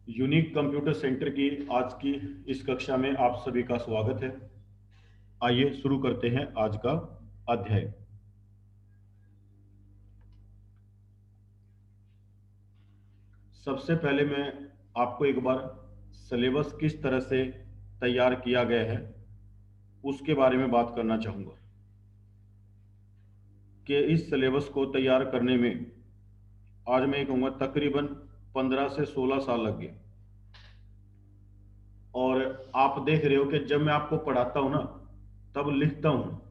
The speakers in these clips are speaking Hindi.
यूनिक कंप्यूटर सेंटर की आज की इस कक्षा में आप सभी का स्वागत है। आइए शुरू करते हैं आज का अध्याय। सबसे पहले मैं आपको एक बार सिलेबस किस तरह से तैयार किया गया है उसके बारे में बात करना चाहूँगा कि इस सिलेबस को तैयार करने में आज मैं कहूँगा तकरीबन 15 से 16 साल लग गए। और आप देख रहे हो कि जब मैं आपको पढ़ाता हूँ ना तब लिखता हूँ,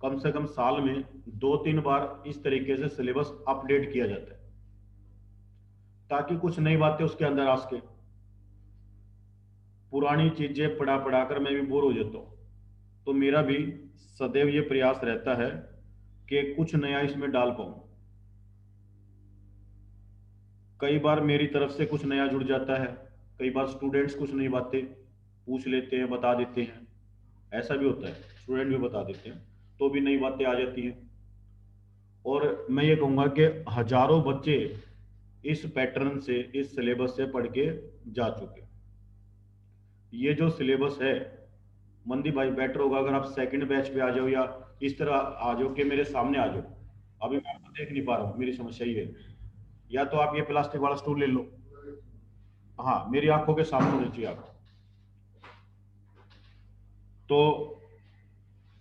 कम से कम साल में 2-3 बार इस तरीके से सिलेबस अपडेट किया जाता है ताकि कुछ नई बातें उसके अंदर आ सके। पुरानी चीजें पढ़ा पढ़ा कर मैं भी बोर हो जाता हूँ, तो मेरा भी सदैव ये प्रयास रहता है कि कुछ नया इसमें डाल पाऊं। कई बार मेरी तरफ से कुछ नया जुड़ जाता है, कई बार स्टूडेंट्स कुछ नई बातें पूछ लेते हैं, बता देते हैं। ऐसा भी होता है, स्टूडेंट भी बता देते हैं तो भी नई बातें आ जाती हैं। और मैं ये कहूँगा कि हजारों बच्चे इस पैटर्न से, इस सिलेबस से पढ़ के जा चुके। ये जो सिलेबस है, मंदी भाई बेटर होगा अगर आप सेकंड बैच पे आ जाओ या इस तरह आ जाओ कि मेरे सामने आ जाओ। अभी मैं आपको देख नहीं पा रहा हूँ, मेरी समस्या ये है। या तो आप ये प्लास्टिक वाला स्टूल ले लो, हाँ मेरी आंखों के सामने होनी चाहिए आप। तो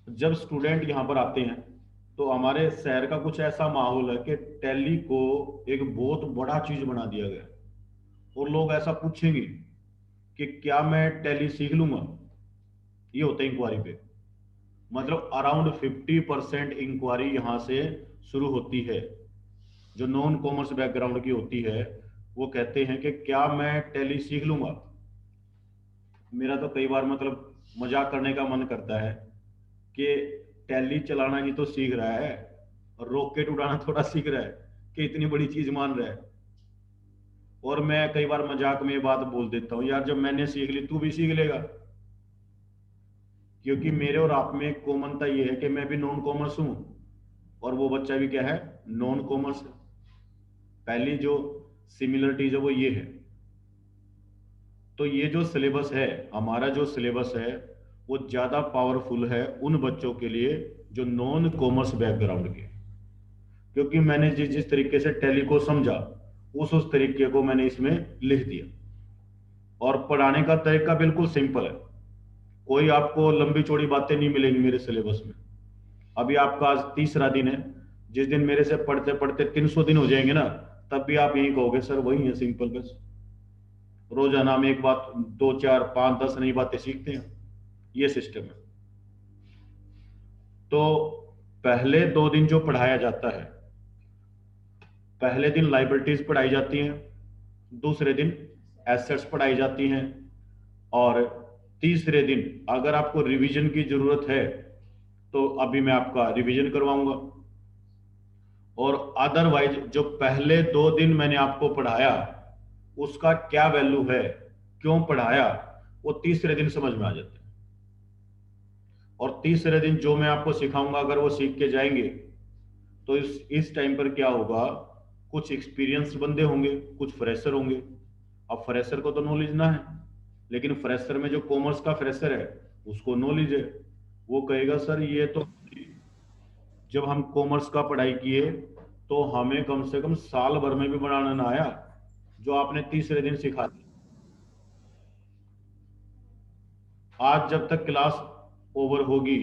जब स्टूडेंट यहाँ पर आते हैं तो हमारे शहर का कुछ ऐसा माहौल है कि टैली को एक बहुत बड़ा चीज बना दिया गया और लोग ऐसा पूछेंगे कि क्या मैं टैली सीख लूंगा। ये होता है इंक्वायरी पे, मतलब अराउंड 50% इंक्वायरी यहाँ से शुरू होती है। जो नॉन कॉमर्स बैकग्राउंड की होती है वो कहते हैं कि क्या मैं टैली सीख लूंगा। मेरा तो कई बार मतलब मजाक करने का मन करता है कि टैली चलाना ही तो सीख रहा है और रॉकेट उड़ाना थोड़ा सीख रहा है कि इतनी बड़ी चीज मान रहा है। और मैं कई बार मजाक में ये बात बोल देता हूँ, यार जब मैंने सीख ली तू भी सीख लेगा। क्योंकि मेरे और आप में कॉमनता ये है कि मैं भी नॉन कॉमर्स हूँ और वो बच्चा भी क्या है, नॉन कॉमर्स है। पहली जो सिमिलरिटीज है वो ये है। तो ये जो सिलेबस है, हमारा जो सिलेबस है वो ज्यादा पावरफुल है उन बच्चों के लिए जो नॉन कॉमर्स बैकग्राउंड के। क्योंकि मैंने जिस जिस तरीके से टैली को समझा उस तरीके को मैंने इसमें लिख दिया। और पढ़ाने का तरीका बिल्कुल सिंपल है, कोई आपको लंबी चौड़ी बातें नहीं मिलेंगी मेरे सिलेबस में। अभी आपका आज तीसरा दिन है, जिस दिन मेरे से पढ़ते पढ़ते 300 दिन हो जाएंगे ना, तब भी आप यही कहोगे सर वही है सिंपल बस। रोजाना में एक बात, 2 4 5 10 नई बातें सीखते हैं, ये सिस्टम है। तो पहले 2 दिन जो पढ़ाया जाता है, पहले दिन लाइबिलिटीज पढ़ाई जाती हैं, दूसरे दिन एसेट्स पढ़ाई जाती हैं, और तीसरे दिन अगर आपको रिवीजन की जरूरत है तो अभी मैं आपका रिवीजन करवाऊंगा। और अदरवाइज जो पहले 2 दिन मैंने आपको पढ़ाया उसका क्या वैल्यू है, क्यों पढ़ाया, वो तीसरे दिन समझ में आ जाता है। और तीसरे दिन जो मैं आपको सिखाऊंगा अगर वो सीख के जाएंगे तो इस टाइम पर क्या होगा, कुछ एक्सपीरियंस बंदे होंगे, कुछ फ्रेशर होंगे। अब फ्रेशर को तो नॉलेज ना है, लेकिन फ्रेशर में जो कॉमर्स का फ्रेशर है उसको नॉलेज है। वो कहेगा सर ये तो जब हम कॉमर्स का पढ़ाई किए तो हमें कम से कम साल भर में भी बनाना ना आया जो आपने तीसरे दिन सिखा दिया। आज जब तक क्लास ओवर होगी,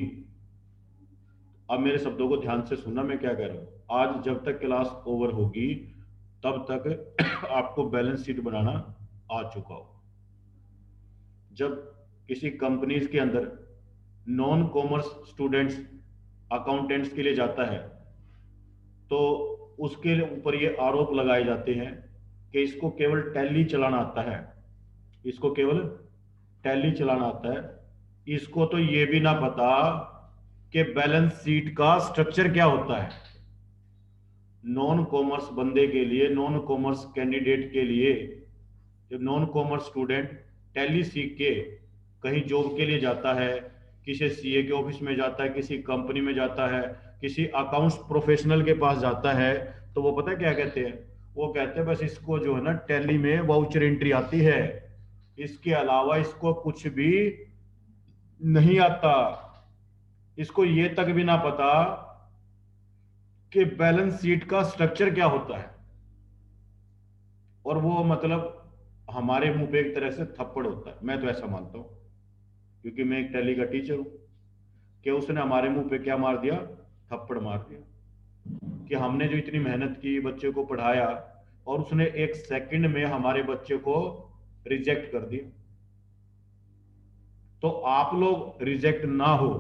अब मेरे शब्दों को ध्यान से सुनना मैं क्या कह रहा हूं, आज जब तक क्लास ओवर होगी तब तक आपको बैलेंस शीट बनाना आ चुका हो। जब किसी कंपनीज के अंदर नॉन कॉमर्स स्टूडेंट्स अकाउंटेंट्स के लिए जाता है तो उसके ऊपर ये आरोप लगाए जाते हैं कि इसको केवल टैली चलाना आता है, इसको केवल टैली चलाना आता है, इसको तो ये भी ना पता कि बैलेंस शीट का स्ट्रक्चर क्या होता है। नॉन कॉमर्स बंदे के लिए, नॉन कॉमर्स कैंडिडेट के लिए, जब नॉन कॉमर्स स्टूडेंट टैली सीख के कहीं जॉब के लिए जाता है, किसी सीए के ऑफिस में जाता है, किसी कंपनी में जाता है, किसी अकाउंट्स प्रोफेशनल के पास जाता है, तो वो पता है क्या कहते हैं, वो कहते हैं बस इसको जो है ना टैली में वाउचर एंट्री आती है, इसके अलावा इसको कुछ भी नहीं आता। इसको ये तक भी ना पता कि बैलेंस शीट का स्ट्रक्चर क्या होता है। और वो मतलब हमारे मुंह पे एक तरह से थप्पड़ होता है, मैं तो ऐसा मानता हूं, क्योंकि मैं एक टैली का टीचर हूं, कि उसने हमारे मुंह पे क्या मार दिया, थप्पड़ मार दिया। कि हमने जो इतनी मेहनत की, बच्चे को पढ़ाया, और उसने एक सेकंड में हमारे बच्चे को रिजेक्ट कर दिया। तो आप लोग रिजेक्ट ना हो,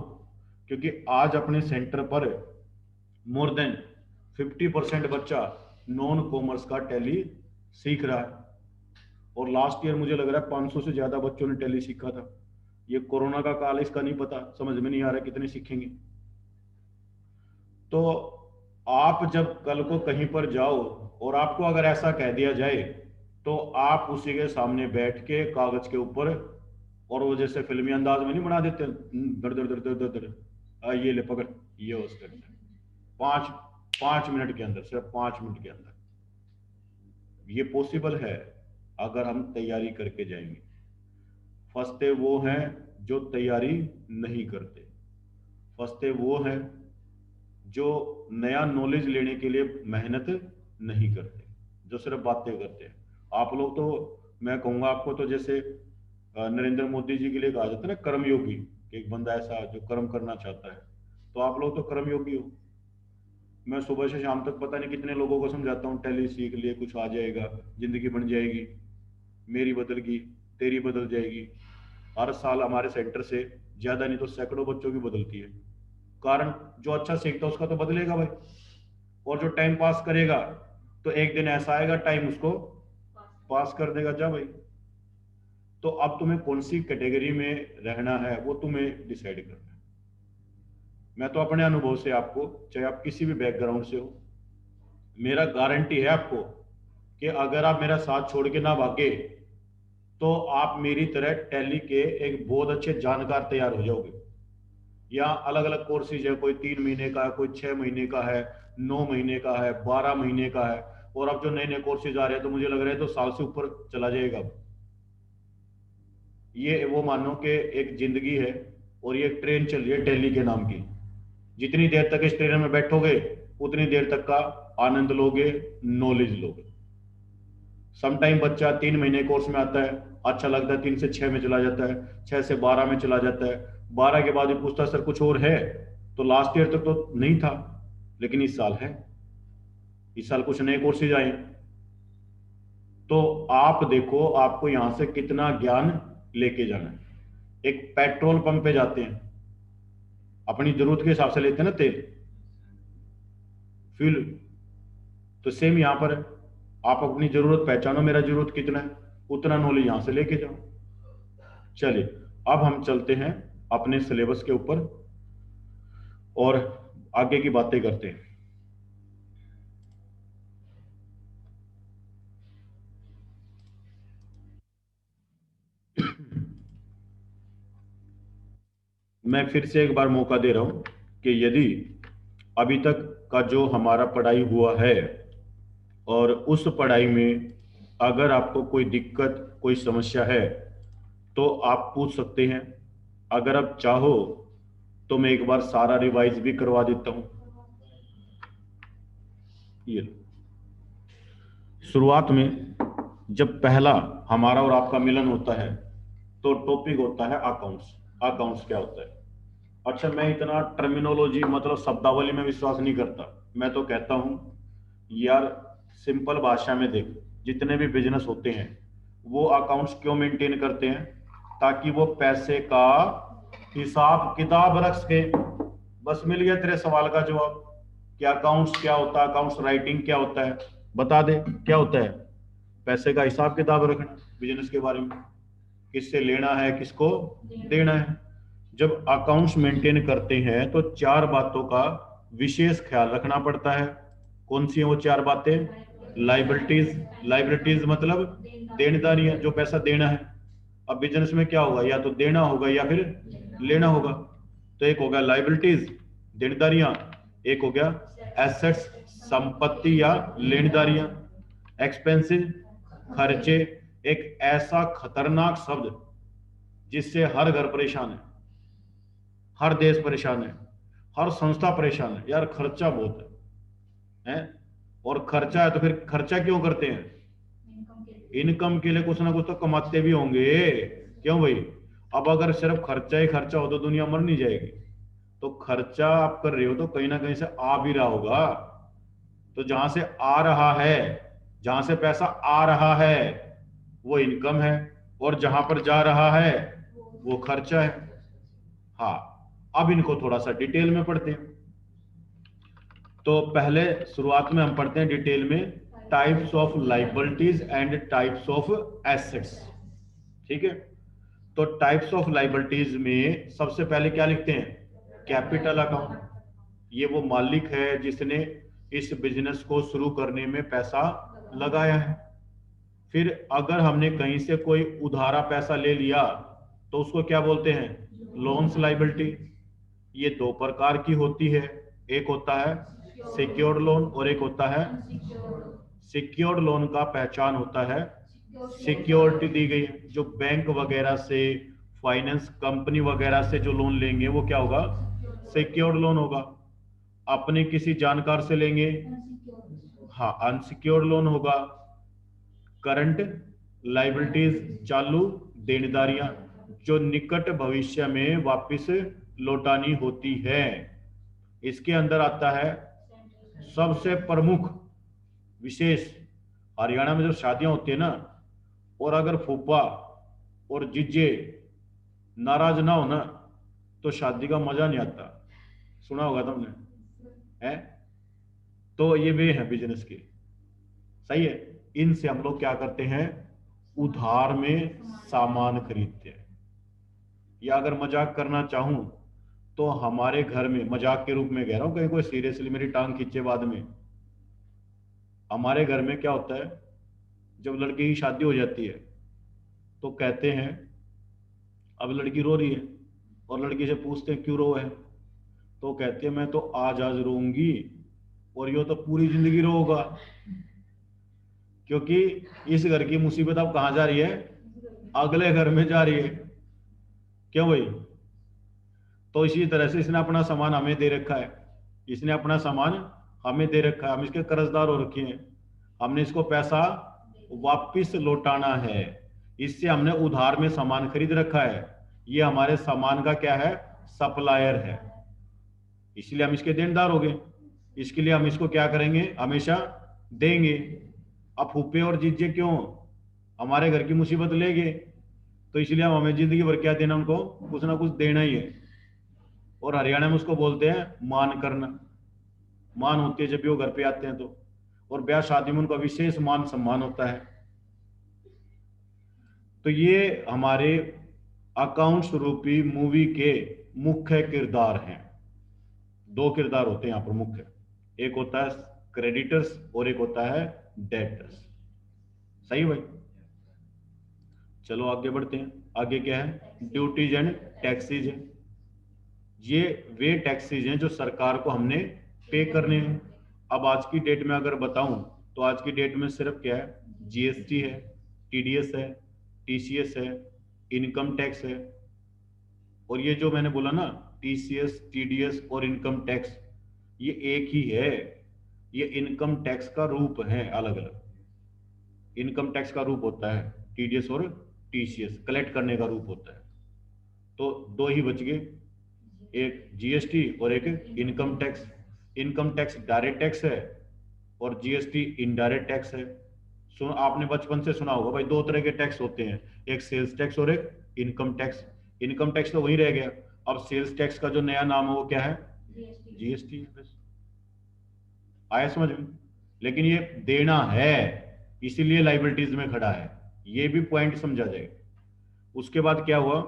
क्योंकि आज अपने सेंटर पर मोर देन 50% बच्चा नॉन कॉमर्स का टैली सीख रहा है। और लास्ट ईयर मुझे लग रहा है 500 से ज्यादा बच्चों ने टैली सीखा था। ये कोरोना का काल, इसका नहीं पता, समझ में नहीं आ रहा कितने सीखेंगे। तो आप जब कल को कहीं पर जाओ और आपको अगर ऐसा कह दिया जाए, तो आप उसी के सामने बैठ के कागज के ऊपर, और वो जैसे फिल्मी अंदाज में नहीं बना देते, दर दर दर दर दर दर, ये ले पकड़, ये उसके अंदर 5 मिनट के अंदर, सिर्फ 5 मिनट के अंदर। ये पॉसिबल है अगर हम तैयारी करके जाएंगे। फंसते वो हैं जो तैयारी नहीं करते, फंसते वो हैं जो नया नॉलेज लेने के लिए मेहनत नहीं करते, जो सिर्फ बातें करते हैं। आप लोग तो, मैं कहूंगा आपको तो जैसे नरेंद्र मोदी जी के लिए कहा जाता है ना कर्मयोगी, एक बंदा ऐसा जो कर्म करना चाहता है, तो आप लोग तो कर्मयोगी हो। मैं सुबह से शाम तक पता नहीं कितने लोगों को समझाता हूँ, टैली सीख लिए कुछ आ जाएगा, जिंदगी बन जाएगी, मेरी बदल गई, तेरी बदल जाएगी। हर साल हमारे सेंटर से ज्यादा नहीं तो सैकड़ों बच्चों की बदलती है। कारण जो अच्छा सीखता है उसका तो बदलेगा भाई, और जो टाइम पास करेगा तो एक दिन ऐसा आएगा टाइम उसको पास कर देगा। जा भाई, तो अब तुम्हें कौन सी कैटेगरी में रहना है वो तुम्हें डिसाइड करना है। मैं तो अपने अनुभव से आपको, चाहे आप किसी भी बैकग्राउंड से हो, मेरा गारंटी है आपको कि अगर आप मेरा साथ छोड़ के ना भागे, तो आप मेरी तरह टैली के एक बहुत अच्छे जानकार तैयार हो जाओगे। यहाँ अलग अलग कोर्सेज है, कोई 3 महीने का है, कोई 6 महीने का है, 9 महीने का है, 12 महीने का है। और अब जो नए नए कोर्सेज आ रहे हैं तो मुझे लग रहा है तो साल से ऊपर चला जाएगा। ये वो मानो कि एक जिंदगी है, और ये एक ट्रेन चल रही है दिल्ली के नाम की। जितनी देर तक इस ट्रेन में बैठोगे उतनी देर तक का आनंद लोगे, नॉलेज लोगे। समटाइम बच्चा 3 महीने कोर्स में आता है, अच्छा लगता है, 3 से 6 में चला जाता है, 6 से 12 में चला जाता है, 12 के बाद भी पूछता सर कुछ और है, तो लास्ट ईयर तक तो नहीं था, लेकिन इस साल है, इस साल कुछ नए कोर्सेज आए। तो आप देखो आपको यहां से कितना ज्ञान लेके जाना है। एक पेट्रोल पंप पे जाते हैं, अपनी जरूरत के हिसाब से लेते हैं ना तेल, फ्यूल। तो सेम यहां पर है, आप अपनी जरूरत पहचानो, मेरा जरूरत कितना है, उतना नॉलेज यहां से लेके जाओ। चलिए, अब हम चलते हैं अपने सिलेबस के ऊपर और आगे की बातें करते हैं। मैं फिर से एक बार मौका दे रहा हूं कि यदि अभी तक का जो हमारा पढ़ाई हुआ है, और उस पढ़ाई में अगर आपको कोई दिक्कत, कोई समस्या है, तो आप पूछ सकते हैं। अगर आप चाहो तो मैं एक बार सारा रिवाइज भी करवा देता हूं। ये शुरुआत में जब पहला हमारा और आपका मिलन होता है, तो टॉपिक होता है अकाउंट्स। अकाउंट्स क्या होता है? अच्छा, मैं इतना टर्मिनोलॉजी मतलब शब्दावली में विश्वास नहीं करता। मैं तो कहता हूं यार, सिंपल भाषा में देख, जितने भी बिजनेस होते हैं वो अकाउंट्स क्यों मेंटेन करते हैं? ताकि वो पैसे का हिसाब किताब रख सके। बस मिल गया तेरे सवाल का जवाब कि अकाउंट्स क्या होता है, अकाउंट्स राइटिंग क्या होता है, बता दे क्या होता है। पैसे का हिसाब किताब रखना, बिजनेस के बारे में, किससे लेना है, किसको देना है। जब अकाउंट्स मेंटेन करते हैं तो 4 बातों का विशेष ख्याल रखना पड़ता है। कौन सी है वो 4 बातें? लाइबिलिटीज, लाइबिलिटीज मतलब देनदारियां, जो पैसा देना है। अब बिजनेस में क्या होगा, या तो देना होगा या फिर लेना होगा। तो एक हो गया लाइबिलिटीज, देनदारियां। एक हो गया एसेट्स, संपत्ति या लेनदारियां। एक्सपेंसिव खर्चे, एक ऐसा खतरनाक शब्द जिससे हर घर परेशान है, हर देश परेशान है, हर संस्था परेशान है। यार खर्चा बहुत है? और खर्चा है तो फिर खर्चा क्यों करते हैं? इनकम के लिए कुछ ना कुछ तो कमाते भी होंगे, क्यों भाई? अब अगर सिर्फ खर्चा ही खर्चा हो तो दुनिया मर नहीं जाएगी। तो खर्चा आप कर रहे हो तो कहीं ना कहीं से आ भी रहा होगा। तो जहां से आ रहा है, जहां से पैसा आ रहा है वो इनकम है, और जहां पर जा रहा है वो खर्चा है। हाँ, अब इनको थोड़ा सा डिटेल में पढ़ते हैं। तो पहले शुरुआत में हम पढ़ते हैं डिटेल में types of liabilities and types of assets. ठीक है, तो टाइप्स ऑफ लाइबिलिटीज में सबसे पहले क्या लिखते हैं? Capital account. ये वो मालिक है जिसने इस बिजनेस को शुरू करने में पैसा लगाया है। फिर अगर हमने कहीं से कोई उधारा पैसा ले लिया तो उसको क्या बोलते हैं? Loans liability. ये दो प्रकार की होती है, एक होता है सिक्योर्ड लोन और एक होता है। सिक्योर्ड लोन का पहचान होता है सिक्योरिटी दी गई है। जो बैंक वगैरह से, फाइनेंस कंपनी वगैरह से जो लोन लेंगे वो क्या होगा? सिक्योर्ड लोन होगा। अपने किसी जानकार से लेंगे, हाँ, अनसिक्योर्ड लोन होगा। करंट लाइबिलिटीज, चालू देनदारियां, जो निकट भविष्य में वापस लौटानी होती है। इसके अंदर आता है सबसे प्रमुख विशेष, हरियाणा में जब शादियां होती है ना, और अगर फूफा और जीजे नाराज ना हो ना तो शादी का मजा नहीं आता। सुना होगा तुमने, है? तो ये वे है बिजनेस के, सही है। इनसे हम लोग क्या करते हैं? उधार में सामान खरीदते हैं। या अगर मजाक करना चाहूं तो हमारे घर में, मजाक के रूप में कह रहा हूं, कहीं कोई सीरियसली मेरी टांग खींचे बाद में, हमारे घर में क्या होता है? जब लड़की की शादी हो जाती है तो कहते हैं, अब लड़की रो रही है और लड़की से पूछते हैं क्यों रो है, तो कहते हैं मैं तो आज आज रोऊंगी और यो तो पूरी जिंदगी रोगा, क्योंकि इस घर की मुसीबत अब कहां जा रही है? अगले घर में जा रही है। क्यों भाई? तो इसी तरह से इसने अपना सामान हमें दे रखा है, इसने अपना सामान हमें दे रखा है, हम इसके कर्जदार हो रखे हैं, हमने इसको पैसा वापिस लौटाना है। इससे हमने उधार में सामान खरीद रखा है, ये हमारे सामान का क्या है? सप्लायर है, इसलिए हम इसके देनदार हो गए। इसके लिए हम इसको क्या करेंगे? हमेशा देंगे। अब फूफे और जीजे क्यों हमारे घर की मुसीबत लेंगे, तो इसलिए हम हमें जिंदगी भर क्या देना? उनको कुछ ना कुछ देना ही है। और हरियाणा में उसको बोलते हैं मान करना। मान होती है जब भी वो घर पे आते हैं तो, और ब्याह शादी में उनका विशेष मान सम्मान होता है। तो ये हमारे अकाउंट्स रूपी मूवी के मुख्य किरदार हैं। दो किरदार होते हैं यहाँ पर मुख्य, एक होता है क्रेडिटर्स और एक होता है डेटर्स। सही भाई? चलो आगे बढ़ते हैं। आगे क्या है? ड्यूटीज एंड टैक्सेज है। ये वे टैक्सेज हैं जो सरकार को हमने पे करने हैं। अब आज की डेट में अगर बताऊं तो आज की डेट में सिर्फ क्या है? जीएसटी है, टीडीएस है, टीसीएस है, इनकम टैक्स है। और ये जो मैंने बोला ना, टीसीएस, टीडीएस और इनकम टैक्स, ये एक ही है। ये इनकम टैक्स का रूप है, अलग अलग इनकम टैक्स का रूप होता है। टीडीएस और टीसीएस कलेक्ट करने का रूप होता है। तो दो ही बच गए, एक जीएसटी और एक income tax. Income tax direct tax है और जीएसटी इनडायरेक्ट टैक्स है। सुन, आपने बचपन से सुना होगा भाई, दो तरह के टैक्स होते हैं, एक सेल्स टैक्स और एक इनकम टैक्स। इनकम टैक्स तो वही रह गया, अब सेल्स टैक्स का जो नया नाम है वो क्या है? जीएसटी। बस आया समझ में? लेकिन ये देना है, इसीलिए लाइबिलिटीज में खड़ा है, ये भी पॉइंट समझा जाएगा। उसके बाद क्या हुआ?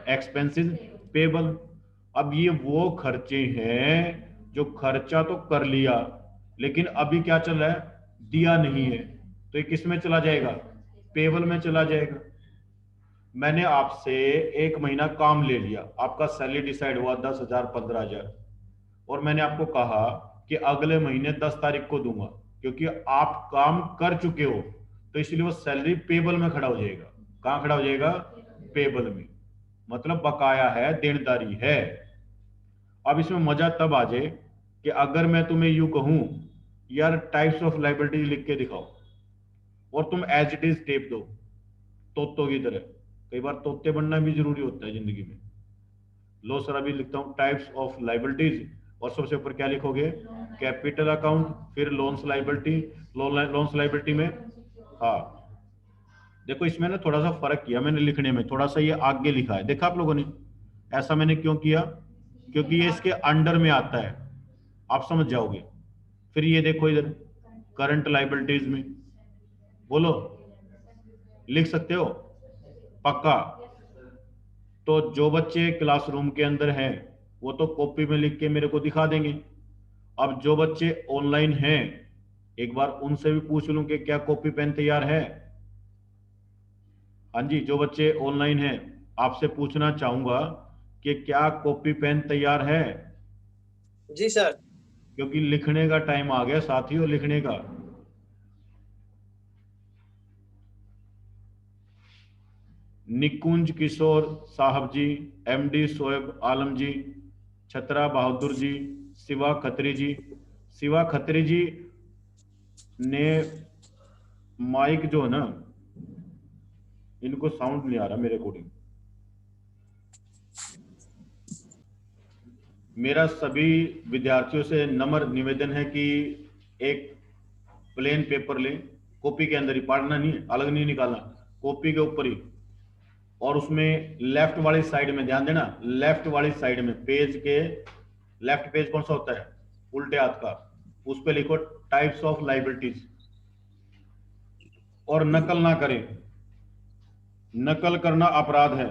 Expenses payable. अब ये वो खर्चे हैं जो खर्चा तो कर लिया लेकिन अभी क्या चल रहा है? दिया नहीं है, तो ये किस में चला जाएगा? पेबल में चला जाएगा। मैंने आपसे एक महीना काम ले लिया, आपका सैलरी डिसाइड हुआ 10,000 15,000, और मैंने आपको कहा कि अगले महीने 10 तारीख को दूंगा, क्योंकि आप काम कर चुके हो, तो इसलिए वो सैलरी पेबल में खड़ा हो जाएगा। कहां खड़ा हो जाएगा? पेबल में, मतलब बकाया है, देनदारी है। अब इसमें मजा तब आ जाए कि अगर मैं तुम्हें यूं कहूं, यार टाइप्स ऑफ लाइबिलिटी लिख के दिखाओ, और तुम एज इट इज टेप दो तोतों की तरह। कई बार तोते बनना भी जरूरी होता है जिंदगी में। लो सर, अभी लिखता हूं टाइप्स ऑफ लाइबिलिटीज, और सबसे ऊपर क्या लिखोगे? कैपिटल अकाउंट, फिर लोन्स लाइबिलिटी। लोन्स लाइबिलिटी में, हाँ देखो इसमें ना थोड़ा सा फर्क किया मैंने लिखने में, थोड़ा सा ये आगे लिखा है, देखा आप लोगों ने? ऐसा मैंने क्यों किया? क्योंकि ये इसके अंडर में आता है, आप समझ जाओगे। फिर ये देखो इधर करंट लाइबिलिटीज में, बोलो लिख सकते हो पक्का? तो जो बच्चे क्लासरूम के अंदर हैं वो तो कॉपी में लिख के मेरे को दिखा देंगे। अब जो बच्चे ऑनलाइन हैं, एक बार उनसे भी पूछ लूं कि क्या कॉपी पेन तैयार है? हाँ जी, जो बच्चे ऑनलाइन हैं आपसे पूछना चाहूंगा कि क्या कॉपी पेन तैयार है? जी सर। क्योंकि लिखने का टाइम आ गया साथियों, लिखने का। निकुंज किशोर साहब जी, एमडी शोएब आलम जी, छतरा बहादुर जी, शिवा खत्री जी। शिवा खत्री जी ने माइक जो है ना, इनको साउंड नहीं आ रहा मेरे अकॉर्डिंग। मेरा सभी विद्यार्थियों से नम्र निवेदन है कि एक प्लेन पेपर लें, कॉपी के अंदर ही, पढ़ना नहीं है, अलग नहीं निकालना, कॉपी के ऊपर ही। और उसमें लेफ्ट वाली साइड में ध्यान देना, लेफ्ट वाली साइड में पेज के लेफ्ट पेज कौन सा होता है? उल्टे हाथ का। उस पर लिखो टाइप्स ऑफ लाइबिलिटीज, और नकल ना करें, नकल करना अपराध है।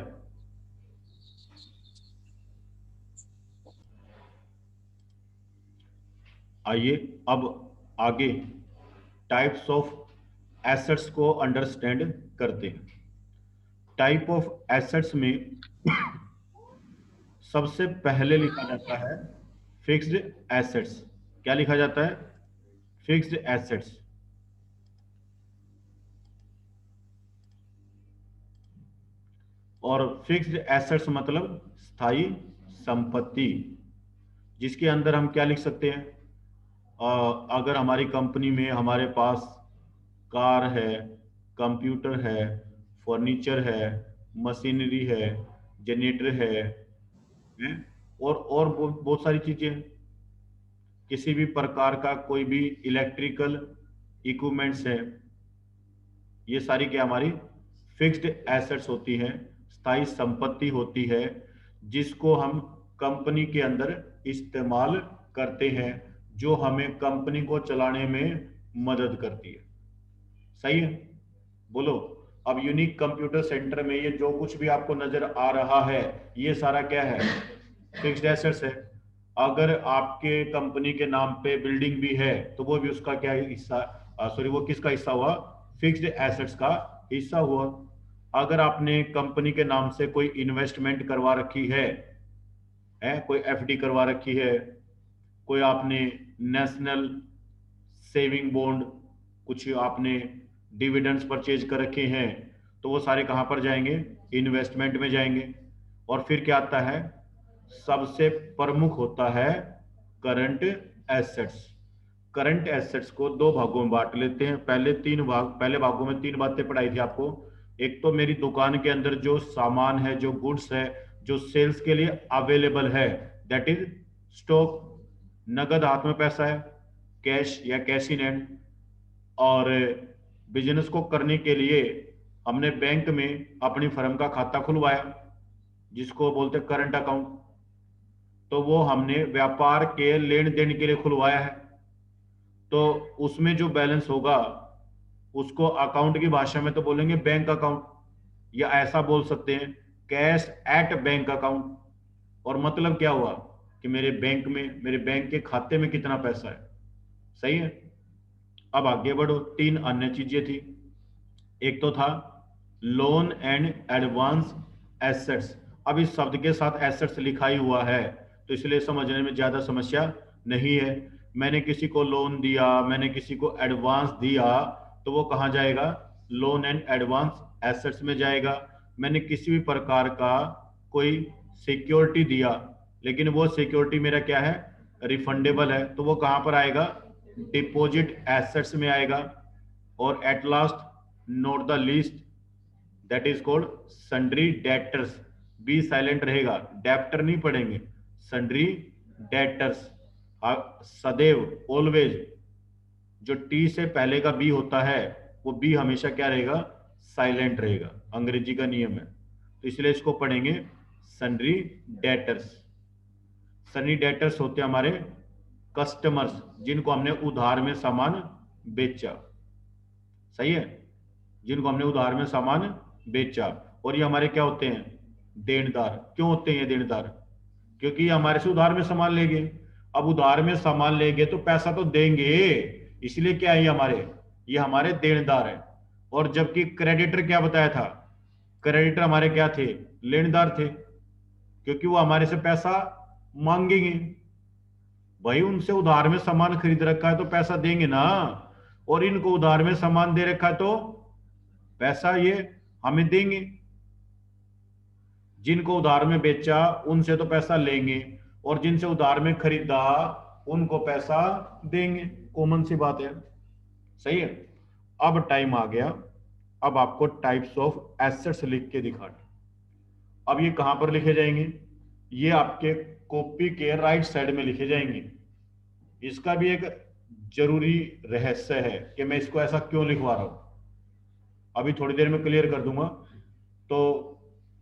आइए अब आगे टाइप्स ऑफ एसेट्स को अंडरस्टैंड करते हैं। टाइप ऑफ एसेट्स में सबसे पहले लिखा जाता है फिक्स्ड एसेट्स। क्या लिखा जाता है? Fixed assets. और फिक्स्ड एसेट्स मतलब स्थायी संपत्ति, जिसके अंदर हम क्या लिख सकते हैं? अगर हमारी कंपनी में हमारे पास कार है, कंप्यूटर है, फर्नीचर है, मशीनरी है, जनरेटर है, और बहुत सारी चीजें हैं। किसी भी प्रकार का कोई भी इलेक्ट्रिकल इक्विपमेंट्स है, ये सारी क्या हमारी फिक्स्ड एसेट्स होती है, स्थायी संपत्ति होती है, जिसको हम कंपनी के अंदर इस्तेमाल करते हैं, जो हमें कंपनी को चलाने में मदद करती है। सही है? बोलो। अब यूनिक कंप्यूटर सेंटर में ये जो कुछ भी आपको नजर आ रहा है, ये सारा क्या है? फिक्स्ड एसेट्स है। अगर आपके कंपनी के नाम पे बिल्डिंग भी है, तो वो भी उसका क्या हिस्सा? सॉरी, वो किसका हिस्सा हुआ? फिक्स्ड एसेट्स का हिस्सा हुआ। अगर आपने कंपनी के नाम से कोई इन्वेस्टमेंट करवा रखी है, कोई एफडी करवा रखी है, कोई आपने नेशनल सेविंग बॉन्ड, कुछ आपने डिविडेंड्स परचेज कर रखे हैं, तो वो सारे कहां पर जाएंगे? इन्वेस्टमेंट में जाएंगे। और फिर क्या आता है? सबसे प्रमुख होता है करंट एसेट्स। करंट एसेट्स को दो भागों में बांट लेते हैं। पहले भागों में तीन बातें पढ़ाई थी आपको। एक तो मेरी दुकान के अंदर जो सामान है, जो गुड्स है, जो सेल्स के लिए अवेलेबल है, दैट इज स्टॉक। नगद हाथ में पैसा है, कैश या कैश इन हैंड। और बिजनेस को करने के लिए हमने बैंक में अपनी फर्म का खाता खुलवाया, जिसको बोलते हैं करंट अकाउंट। तो वो हमने व्यापार के लेन देन के लिए खुलवाया है, तो उसमें जो बैलेंस होगा उसको अकाउंट की भाषा में तो बोलेंगे बैंक अकाउंट, या ऐसा बोल सकते हैं कैश एट बैंक अकाउंट। और मतलब क्या हुआ कि मेरे बैंक में, मेरे बैंक के खाते में कितना पैसा है। सही है? अब आगे बढ़ो, तीन अन्य चीजें थी। एक तो था लोन एंड एडवांस एसेट्स। अब इस शब्द के साथ एसेट्स लिखा ही हुआ है, तो इसलिए समझने में ज्यादा समस्या नहीं है। मैंने किसी को लोन दिया, मैंने किसी को एडवांस दिया, तो वो कहाँ जाएगा? लोन एंड एडवांस एसेट्स में जाएगा। मैंने किसी भी प्रकार का कोई सिक्योरिटी दिया, लेकिन वो सिक्योरिटी मेरा क्या है? रिफंडेबल है, तो वो कहाँ पर आएगा? डिपॉजिट एसेट्स में आएगा। और at last, note the least, that is called sundry debtors. B silent रहेगा, डेप्टर नहीं पढ़ेंगे, सन्ड्री डेटर्स। सदैव, ऑलवेज, जो टी से पहले का बी होता है, वो बी हमेशा क्या रहेगा? साइलेंट रहेगा। अंग्रेजी का नियम है, तो इसलिए इसको पढ़ेंगे सन्ड्री डेटर्स। सन्ड्री डेटर्स होते हैं हमारे कस्टमर्स, जिनको हमने उधार में सामान बेचा। सही है, जिनको हमने उधार में सामान बेचा। और ये हमारे क्या होते हैं? देनदार। क्यों होते हैं ये देनदार? क्योंकि ये हमारे से उधार में सामान लेंगे। अब उधार में सामान लेंगे तो पैसा तो देंगे, इसलिए क्या है? ये हमारे देनदार है। और जबकि क्रेडिटर क्या बताया था? क्रेडिटर हमारे क्या थे? लेनदार थे, क्योंकि वो हमारे से पैसा मांगेंगे। भाई, उनसे उधार में सामान खरीद रखा है तो पैसा देंगे ना, और इनको उधार में सामान दे रखा है तो पैसा ये हमें देंगे। जिनको उधार में बेचा उनसे तो पैसा लेंगे, और जिनसे उधार में खरीदा उनको पैसा देंगे। कॉमन सी बात है। सही है। अब टाइम आ गया, अब आपको टाइप्स ऑफ एसेट्स लिख के दिखाने। अब ये कहां पर लिखे जाएंगे? ये आपके कॉपी के राइट साइड में लिखे जाएंगे। इसका भी एक जरूरी रहस्य है कि मैं इसको ऐसा क्यों लिखवा रहा हूं, अभी थोड़ी देर में क्लियर कर दूंगा। तो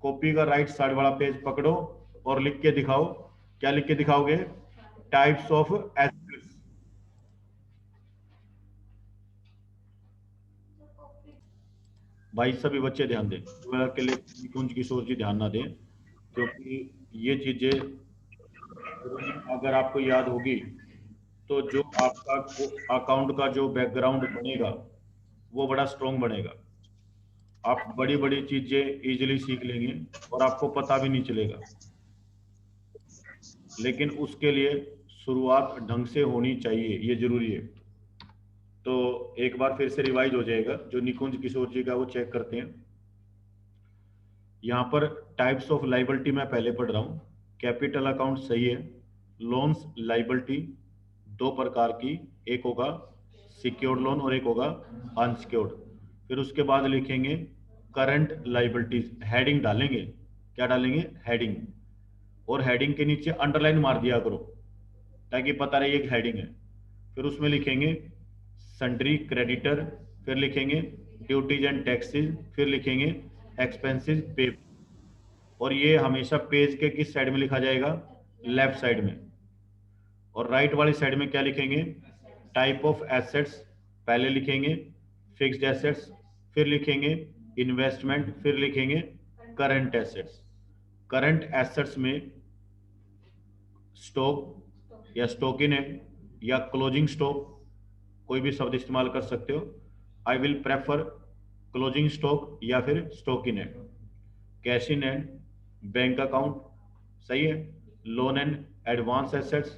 कॉपी का राइट साइड वाला पेज पकड़ो और लिख के दिखाओ। क्या लिख के दिखाओगे? Types of assets. भाई सभी बच्चे ध्यान दें, के लिए निकुंज किशोर जी ध्यान ना दें, क्योंकि ये चीजें अगर आपको याद होगी तो जो आपका अकाउंट का जो बैकग्राउंड बनेगा वो बड़ा स्ट्रॉन्ग बनेगा। आप बड़ी बड़ी चीजें इजीली सीख लेंगे और आपको पता भी नहीं चलेगा। लेकिन उसके लिए शुरुआत ढंग से होनी चाहिए, ये जरूरी है। तो एक बार फिर से रिवाइज हो जाएगा, जो निकुंज किशोर जी का वो चेक करते हैं। यहाँ पर टाइप्स ऑफ लाइबिलिटी मैं पहले पढ़ रहा हूँ। कैपिटल अकाउंट सही है। लोन्स लाइबिलिटी दो प्रकार की, एक होगा सिक्योर्ड लोन और एक होगा अनसिक्योर्ड। फिर उसके बाद लिखेंगे करंट लाइबिलिटीज, हेडिंग डालेंगे। क्या डालेंगे? हेडिंग। और हेडिंग के नीचे अंडरलाइन मार दिया करो ताकि पता रहे एक हेडिंग है। फिर उसमें लिखेंगे सन्ड्री क्रेडिटर, फिर लिखेंगे ड्यूटीज एंड टैक्सेस, फिर लिखेंगे एक्सपेंसेस पे। और ये हमेशा पेज के किस साइड में लिखा जाएगा? लेफ्ट साइड में। और राइट वाली साइड में क्या लिखेंगे? टाइप ऑफ एसेट्स पहले लिखेंगे, फिक्स्ड एसेट्स, फिर लिखेंगे इन्वेस्टमेंट, फिर लिखेंगे करंट एसेट्स। करंट एसेट्स में स्टॉक या स्टॉक इन हैंड या क्लोजिंग स्टॉक, कोई भी शब्द इस्तेमाल कर सकते हो। I will prefer closing stock या फिर stock in hand. Cash in hand, bank account, सही है। Loan and advance assets,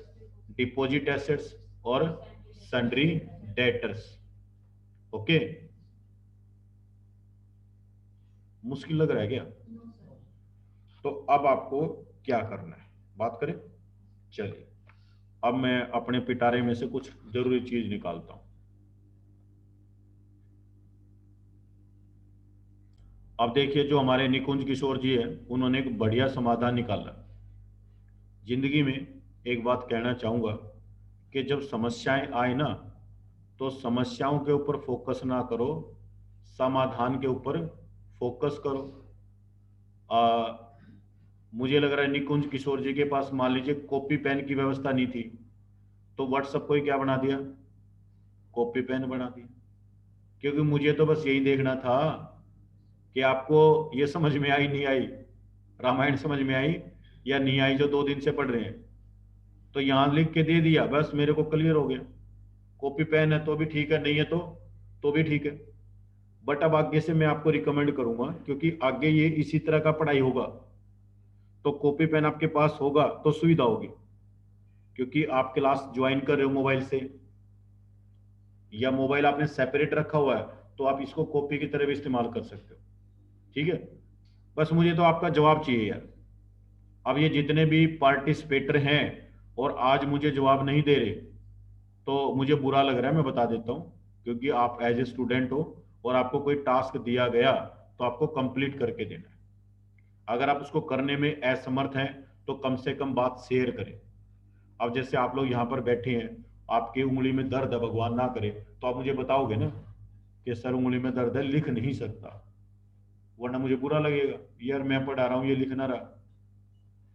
deposit assets और सन्ड्री डेटर्स। ओके, मुश्किल लग रहा है क्या? तो अब आपको क्या करना है, बात करें। चलिए, अब मैं अपने पिटारे में से कुछ जरूरी चीज निकालता हूं। अब देखिए, जो हमारे निकुंज किशोर जी है उन्होंने एक बढ़िया समाधान निकाला। जिंदगी में एक बात कहना चाहूंगा कि जब समस्याएं आए ना, तो समस्याओं के ऊपर फोकस ना करो, समाधान के ऊपर फोकस करो। मुझे लग रहा है निकुंज किशोर जी के पास मान लीजिए कॉपी पेन की व्यवस्था नहीं थी, तो व्हाट्सएप को ही क्या बना दिया? कॉपी पेन बना दिया। क्योंकि मुझे तो बस यही देखना था कि आपको ये समझ में आई नहीं आई, रामायण समझ में आई या नहीं आई जो 2 दिन से पढ़ रहे हैं। तो यहां लिख के दे दिया, बस मेरे को क्लियर हो गया। कॉपी पेन है तो भी ठीक है, नहीं है तो भी ठीक है। बट अब आगे से मैं आपको रिकमेंड करूंगा, क्योंकि आगे ये इसी तरह का पढ़ाई होगा, तो कॉपी पेन आपके पास होगा तो सुविधा होगी। क्योंकि आप क्लास ज्वाइन कर रहे हो मोबाइल से, या मोबाइल आपने सेपरेट रखा हुआ है, तो आप इसको कॉपी की तरह भी इस्तेमाल कर सकते हो। ठीक है, बस मुझे तो आपका जवाब चाहिए यार। अब ये जितने भी पार्टिसिपेटर हैं और आज मुझे जवाब नहीं दे रहे, तो मुझे बुरा लग रहा है, मैं बता देता हूँ। क्योंकि आप एज ए स्टूडेंट हो और आपको कोई टास्क दिया गया, तो आपको कंप्लीट करके देना है। अगर आप उसको करने में असमर्थ हैं, तो कम से कम बात शेयर करें। अब जैसे आप लोग यहाँ पर बैठे हैं, आपकी उंगली में दर्द है, भगवान ना करे, तो आप मुझे बताओगे ना कि सर उंगली में दर्द है, लिख नहीं सकता, वरना मुझे बुरा लगेगा, यार मैं पढ़ा रहा हूँ ये लिख ना रहा।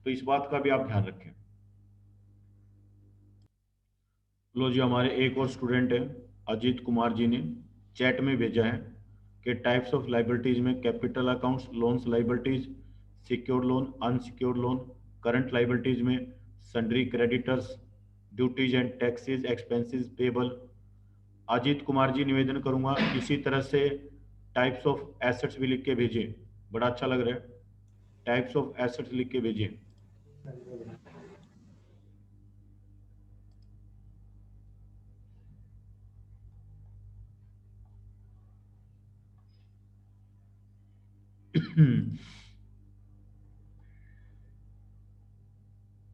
तो इस बात का भी आप ध्यान रखें। लो जी, हमारे एक और स्टूडेंट है, अजीत कुमार जी ने चैट में भेजा है कि टाइप्स ऑफ लाइबिलिटीज में capital accounts, loans, liabilities, secured loan, unsecured loan, current liabilities में sundry creditors, duties and taxes, expenses payable. Ajit Kumar ji, निवेदन करूंगा इसी तरह से टाइप्स ऑफ एसेट्स भी लिख के भेजिए। बड़ा अच्छा लग रहा है, टाइप्स ऑफ एसेट्स लिख के भेजिए।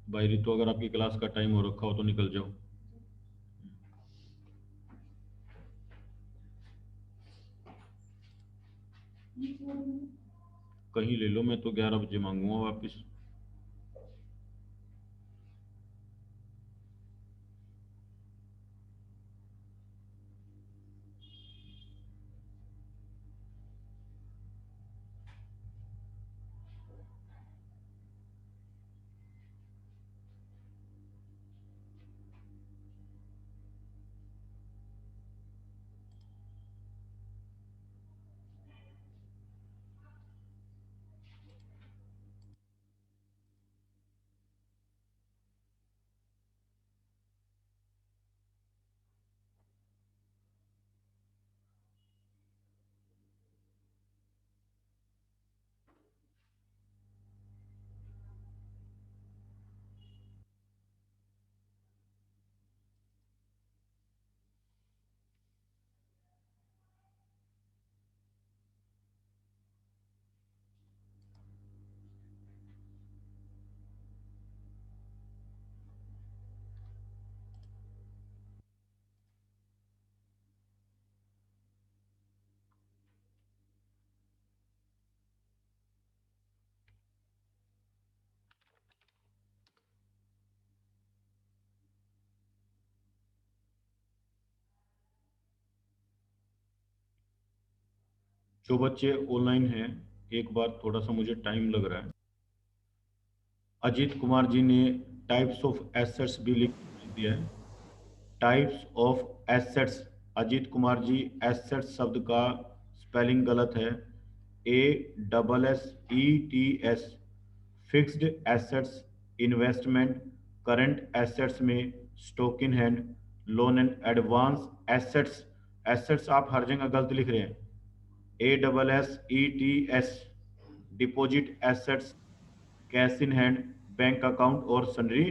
भाई रितु, अगर आपकी क्लास का टाइम हो रखा हो तो निकल जाओ। कहीं ले लो, मैं तो 11 बजे मांगूंगा वापस। जो बच्चे ऑनलाइन हैं, एक बार थोड़ा सा मुझे टाइम लग रहा है। अजीत कुमार जी ने टाइप्स ऑफ एसेट्स भी लिख दिया है। Types of assets, Ajit Kumar ji, assets शब्द का स्पेलिंग गलत है, ASSETS। Fixed assets, investment, current assets में stock in hand, loan and advance assets. Assets आप हर जगह गलत लिख रहे हैं, ASSETS। Deposit assets, cash in hand, bank account और सन्ड्री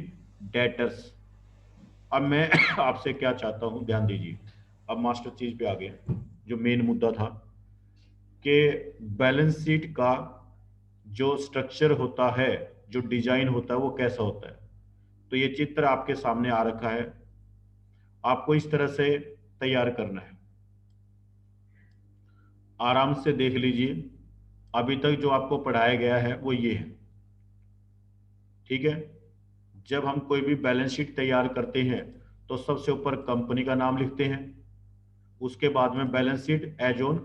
डेटर्स। अब मैं आपसे क्या चाहता हूं, ध्यान दीजिए। अब मास्टर चीज पे आ गए, जो मेन मुद्दा था कि बैलेंस शीट का जो स्ट्रक्चर होता है, जो डिजाइन होता है, वो कैसा होता है। तो ये चित्र आपके सामने आ रखा है, आपको इस तरह से तैयार करना है। आराम से देख लीजिए, अभी तक जो आपको पढ़ाया गया है वो ये है। ठीक है, जब हम कोई भी बैलेंस शीट तैयार करते हैं, तो सबसे ऊपर कंपनी का नाम लिखते हैं। उसके बाद में बैलेंस शीट एज ऑन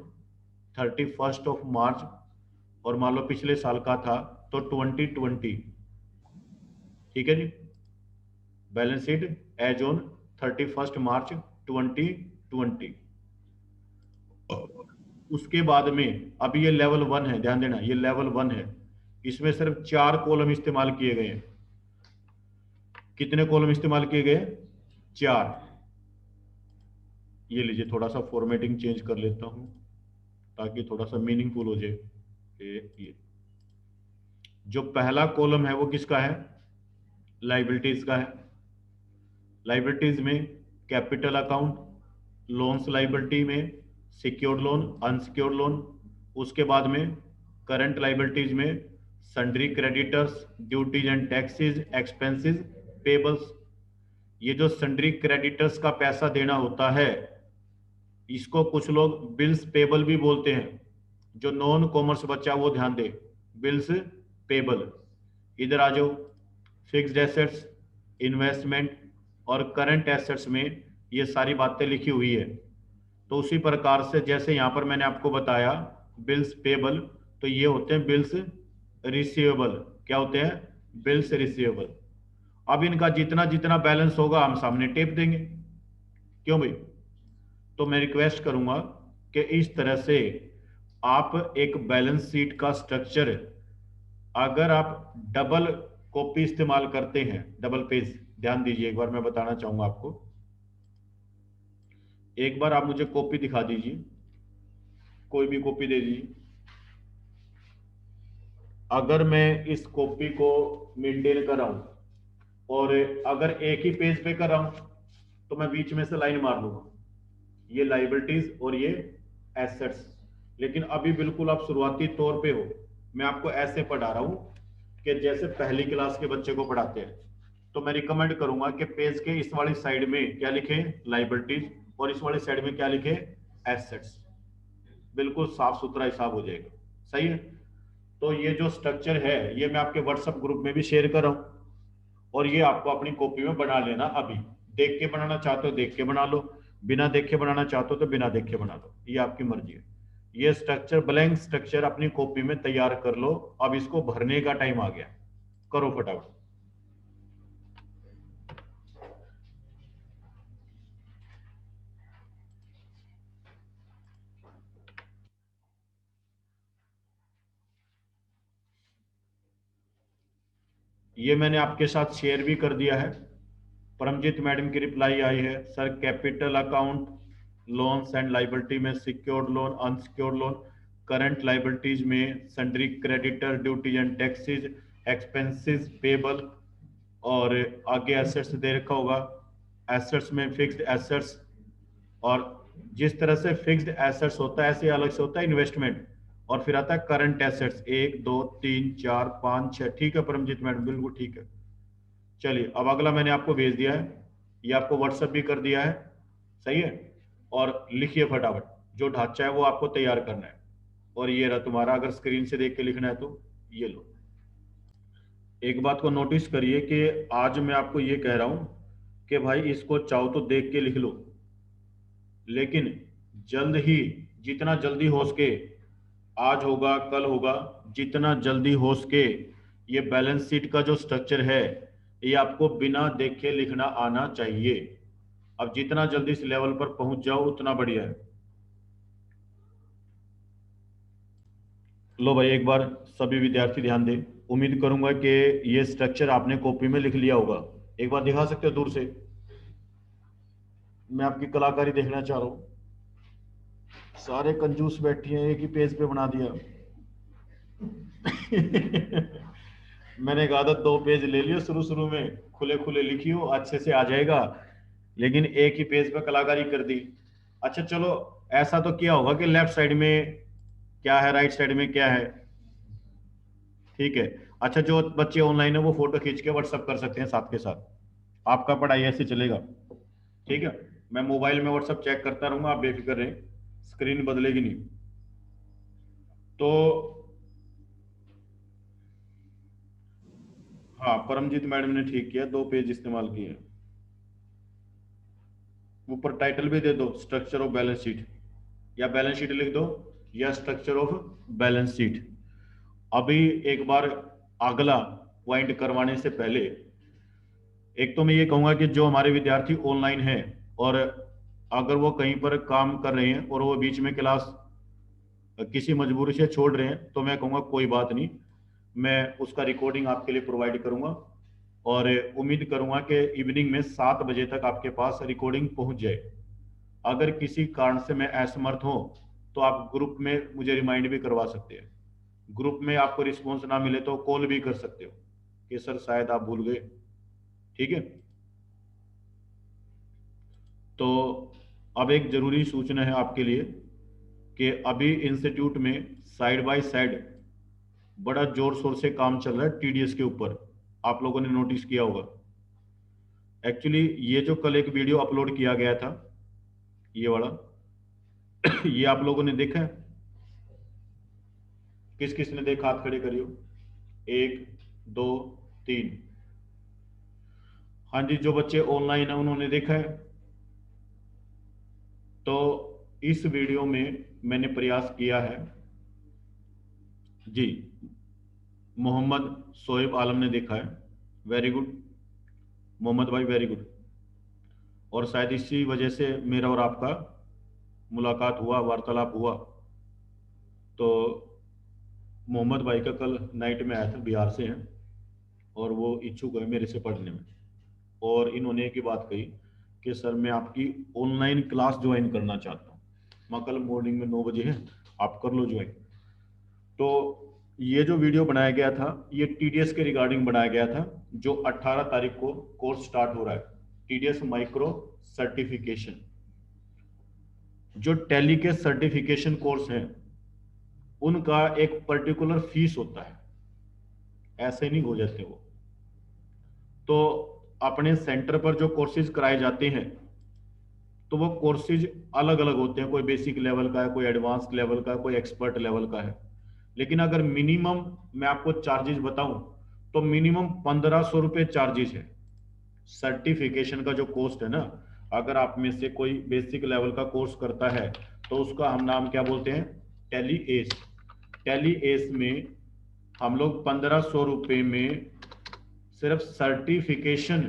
31 मार्च, और मान लो पिछले साल का था तो 2020। ठीक है जी, बैलेंस शीट एज ऑन 31 मार्च 2020। उसके बाद में, अब ये लेवल 1 है, ध्यान देना, ये लेवल 1 है। इसमें सिर्फ 4 कॉलम इस्तेमाल किए गए हैं। कितने कॉलम इस्तेमाल किए गए? 4। ये लीजिए, थोड़ा सा फॉर्मेटिंग चेंज कर लेता हूं ताकि थोड़ा सा मीनिंगफुल हो जाए। ये जो पहला कॉलम है वो किसका है? लाइबिलिटीज का है। लाइबिलिटीज में कैपिटल अकाउंट, लोन्स लाइबिलिटी में सिक्योर्ड लोन, अनसिक्योर्ड लोन, उसके बाद में करंट लाइबिलिटीज में sundry creditors, duties and taxes, expenses, payables. ये जो सन्ड्री क्रेडिटर्स का पैसा देना होता है, इसको कुछ लोग बिल्स पेबल भी बोलते हैं। जो नॉन कॉमर्स बच्चा वो ध्यान दे, बिल्स पेबल। इधर आ जाओ, फिक्स्ड एसेट्स, इन्वेस्टमेंट और करंट एसेट्स में ये सारी बातें लिखी हुई है। तो उसी प्रकार से जैसे यहाँ पर मैंने आपको बताया बिल्स पेबल, तो ये होते हैं बिल्स रिसीवेबल। क्या होते हैं? Bills receivable. अब इनका जितना जितना बैलेंस होगा हम सामने टेप देंगे। क्यों भाई? तो मैं रिक्वेस्ट करूंगा कि इस तरह से आप एक बैलेंस शीट का स्ट्रक्चर, अगर आप डबल कॉपी इस्तेमाल करते हैं, डबल पेज, ध्यान दीजिए, एक बार मैं बताना चाहूंगा आपको। एक बार आप मुझे कॉपी दिखा दीजिए, कोई भी कॉपी दे दीजिए। अगर मैं इस कॉपी को मेंटेन कर रहा हूं और अगर एक ही पेज पे कर रहा हूं, तो मैं बीच में से लाइन मार लूंगा, ये लाइबिलिटीज और ये एसेट्स। लेकिन अभी बिल्कुल आप शुरुआती तौर पे हो, मैं आपको ऐसे पढ़ा रहा हूं कि जैसे पहली क्लास के बच्चे को पढ़ाते हैं। तो मैं रिकमेंड करूंगा कि पेज के इस वाली साइड में क्या लिखे? लाइबिलिटीज, और इस वाली साइड में क्या लिखे? एसेट्स। बिल्कुल साफ सुथरा हिसाब हो जाएगा। सही है? तो ये जो स्ट्रक्चर है ये मैं आपके व्हाट्सएप ग्रुप में भी शेयर कर रहा हूं, और ये आपको अपनी कॉपी में बना लेना। अभी देख के बनाना चाहते हो देख के बना लो, बिना देखे बनाना चाहते हो तो बिना देखे बना लो, ये आपकी मर्जी है। ये स्ट्रक्चर, ब्लैंक स्ट्रक्चर अपनी कॉपी में तैयार कर लो। अब इसको भरने का टाइम आ गया, करो फटाफट। ये मैंने आपके साथ शेयर भी कर दिया है। परमजीत मैडम की रिप्लाई आई है, sir capital account, loans and liability में secured loan, unsecured loan, current liabilities में sundry creditor, duties and taxes, expenses payable, और आगे एसेट्स दे रखा होगा। एसेट्स में फिक्स्ड एसेट्स, और जिस तरह से फिक्स्ड एसेट्स होता है ऐसे अलग से होता है इन्वेस्टमेंट, और फिर आता है करंट एसेट्स, 1 2 3 4 5 6। ठीक है परमजीत मैडम, बिल्कुल ठीक है। चलिए अब अगला मैंने आपको भेज दिया है, ये आपको व्हाट्सएप भी कर दिया है। सही है? और लिखिए फटाफट, जो ढांचा है वो आपको तैयार करना है। और ये रहा तुम्हारा, अगर स्क्रीन से देख के लिखना है तो ये लो। एक बात को नोटिस करिए कि आज मैं आपको ये कह रहा हूं कि भाई इसको चाहो तो देख के लिख लो, लेकिन जल्द ही, जितना जल्दी हो सके, आज होगा कल होगा, जितना जल्दी हो सके ये बैलेंस शीट का जो स्ट्रक्चर है ये आपको बिना देखे लिखना आना चाहिए। अब जितना जल्दी इस लेवल पर पहुंच जाओ उतना बढ़िया है। लो भाई, एक बार सभी विद्यार्थी ध्यान दें। उम्मीद करूंगा कि ये स्ट्रक्चर आपने कॉपी में लिख लिया होगा। एक बार दिखा सकते हो दूर से? मैं आपकी कलाकारी देखना चाह रहा हूँ। सारे कंजूस बैठी हैं, एक ही पेज पे बना दिया। मैंने कहा था 2 पेज ले लियो, शुरू शुरू में खुले खुले लिखियो, अच्छे से आ जाएगा, लेकिन एक ही पेज पे कलाकारी कर दी। अच्छा चलो, ऐसा तो किया होगा कि लेफ्ट साइड में क्या है, राइट साइड में क्या है। ठीक है। अच्छा, जो बच्चे ऑनलाइन है वो फोटो खींच के व्हाट्सअप कर सकते हैं साथ के साथ, आपका पढ़ाई ऐसे चलेगा। ठीक है? मैं मोबाइल में व्हाट्सअप चेक करता रहूंगा, आप बेफिक्र रहें, स्क्रीन बदलेगी नहीं। तो हाँ, परमजीत मैडम ने ठीक किया, 2 पेज इस्तेमाल किए। ऊपर टाइटल भी दे दो, स्ट्रक्चर ऑफ बैलेंस शीट, या बैलेंस शीट लिख दो, या स्ट्रक्चर ऑफ बैलेंस शीट। अभी एक बार अगला पॉइंट करवाने से पहले, एक तो मैं ये कहूंगा कि जो हमारे विद्यार्थी ऑनलाइन हैं और अगर वो कहीं पर काम कर रहे हैं और वो बीच में क्लास किसी मजबूरी से छोड़ रहे हैं, तो मैं कहूँगा कोई बात नहीं, मैं उसका रिकॉर्डिंग आपके लिए प्रोवाइड करूँगा, और उम्मीद करूँगा कि इवनिंग में 7 बजे तक आपके पास रिकॉर्डिंग पहुँच जाए। अगर किसी कारण से मैं असमर्थ हूँ तो आप ग्रुप में मुझे रिमाइंड भी करवा सकते हैं। ग्रुप में आपको रिस्पॉन्स ना मिले तो कॉल भी कर सकते हो कि सर शायद आप भूल गए। ठीक है? तो अब एक जरूरी सूचना है आपके लिए कि अभी इंस्टीट्यूट में साइड बाय साइड बड़ा जोर शोर से काम चल रहा है टीडीएस के ऊपर। आप लोगों ने नोटिस किया होगा। एक्चुअली ये जो कल एक वीडियो अपलोड किया गया था, ये वाला ये आप लोगों ने देखा है? किस किस ने देखा? हाथ खड़े करियो। एक, दो, तीन। हाँ जी, जो बच्चे ऑनलाइन है उन्होंने देखा है। तो इस वीडियो में मैंने प्रयास किया है जी। मोहम्मद शोएब आलम ने देखा है। वेरी गुड मोहम्मद भाई, वेरी गुड। और शायद इसी वजह से मेरा और आपका मुलाकात हुआ, वार्तालाप हुआ। तो मोहम्मद भाई का कल नाइट में आया था, बिहार से हैं और वो इच्छुक है मेरे से पढ़ने में। और इन्होंने एक ही बात कही कि सर मैं आपकी ऑनलाइन क्लास ज्वाइन करना चाहता हूँ। मैं कल मॉर्निंग में 9 बजे है, आप कर लो ज्वाइन। तो ये जो वीडियो बनाया गया था ये टीडीएस के रिगार्डिंग बनाया गया था, जो 18 तारीख को कोर्स स्टार्ट हो रहा है, टीडीएस माइक्रो सर्टिफिकेशन। जो टैली के सर्टिफिकेशन कोर्स हैं उनका एक पर्टिकुलर फीस होता है, ऐसे नहीं हो जाते वो। तो अपने सेंटर पर जो कोर्सेज कराए जाते हैं तो वो कोर्सेज अलग अलग होते हैं। कोई बेसिक लेवल का है, कोई एडवांस लेवल का है, कोई एक्सपर्ट लेवल का है। लेकिन अगर मिनिमम मैं आपको चार्जेस बताऊं तो मिनिमम 1500 रुपये चार्जेस है। सर्टिफिकेशन का जो कॉस्ट है ना, अगर आप में से कोई बेसिक लेवल का कोर्स करता है तो उसका हम नाम क्या बोलते हैं? Tally S. टैली एस में हम लोग 1500 रुपये में सिर्फ सर्टिफिकेशन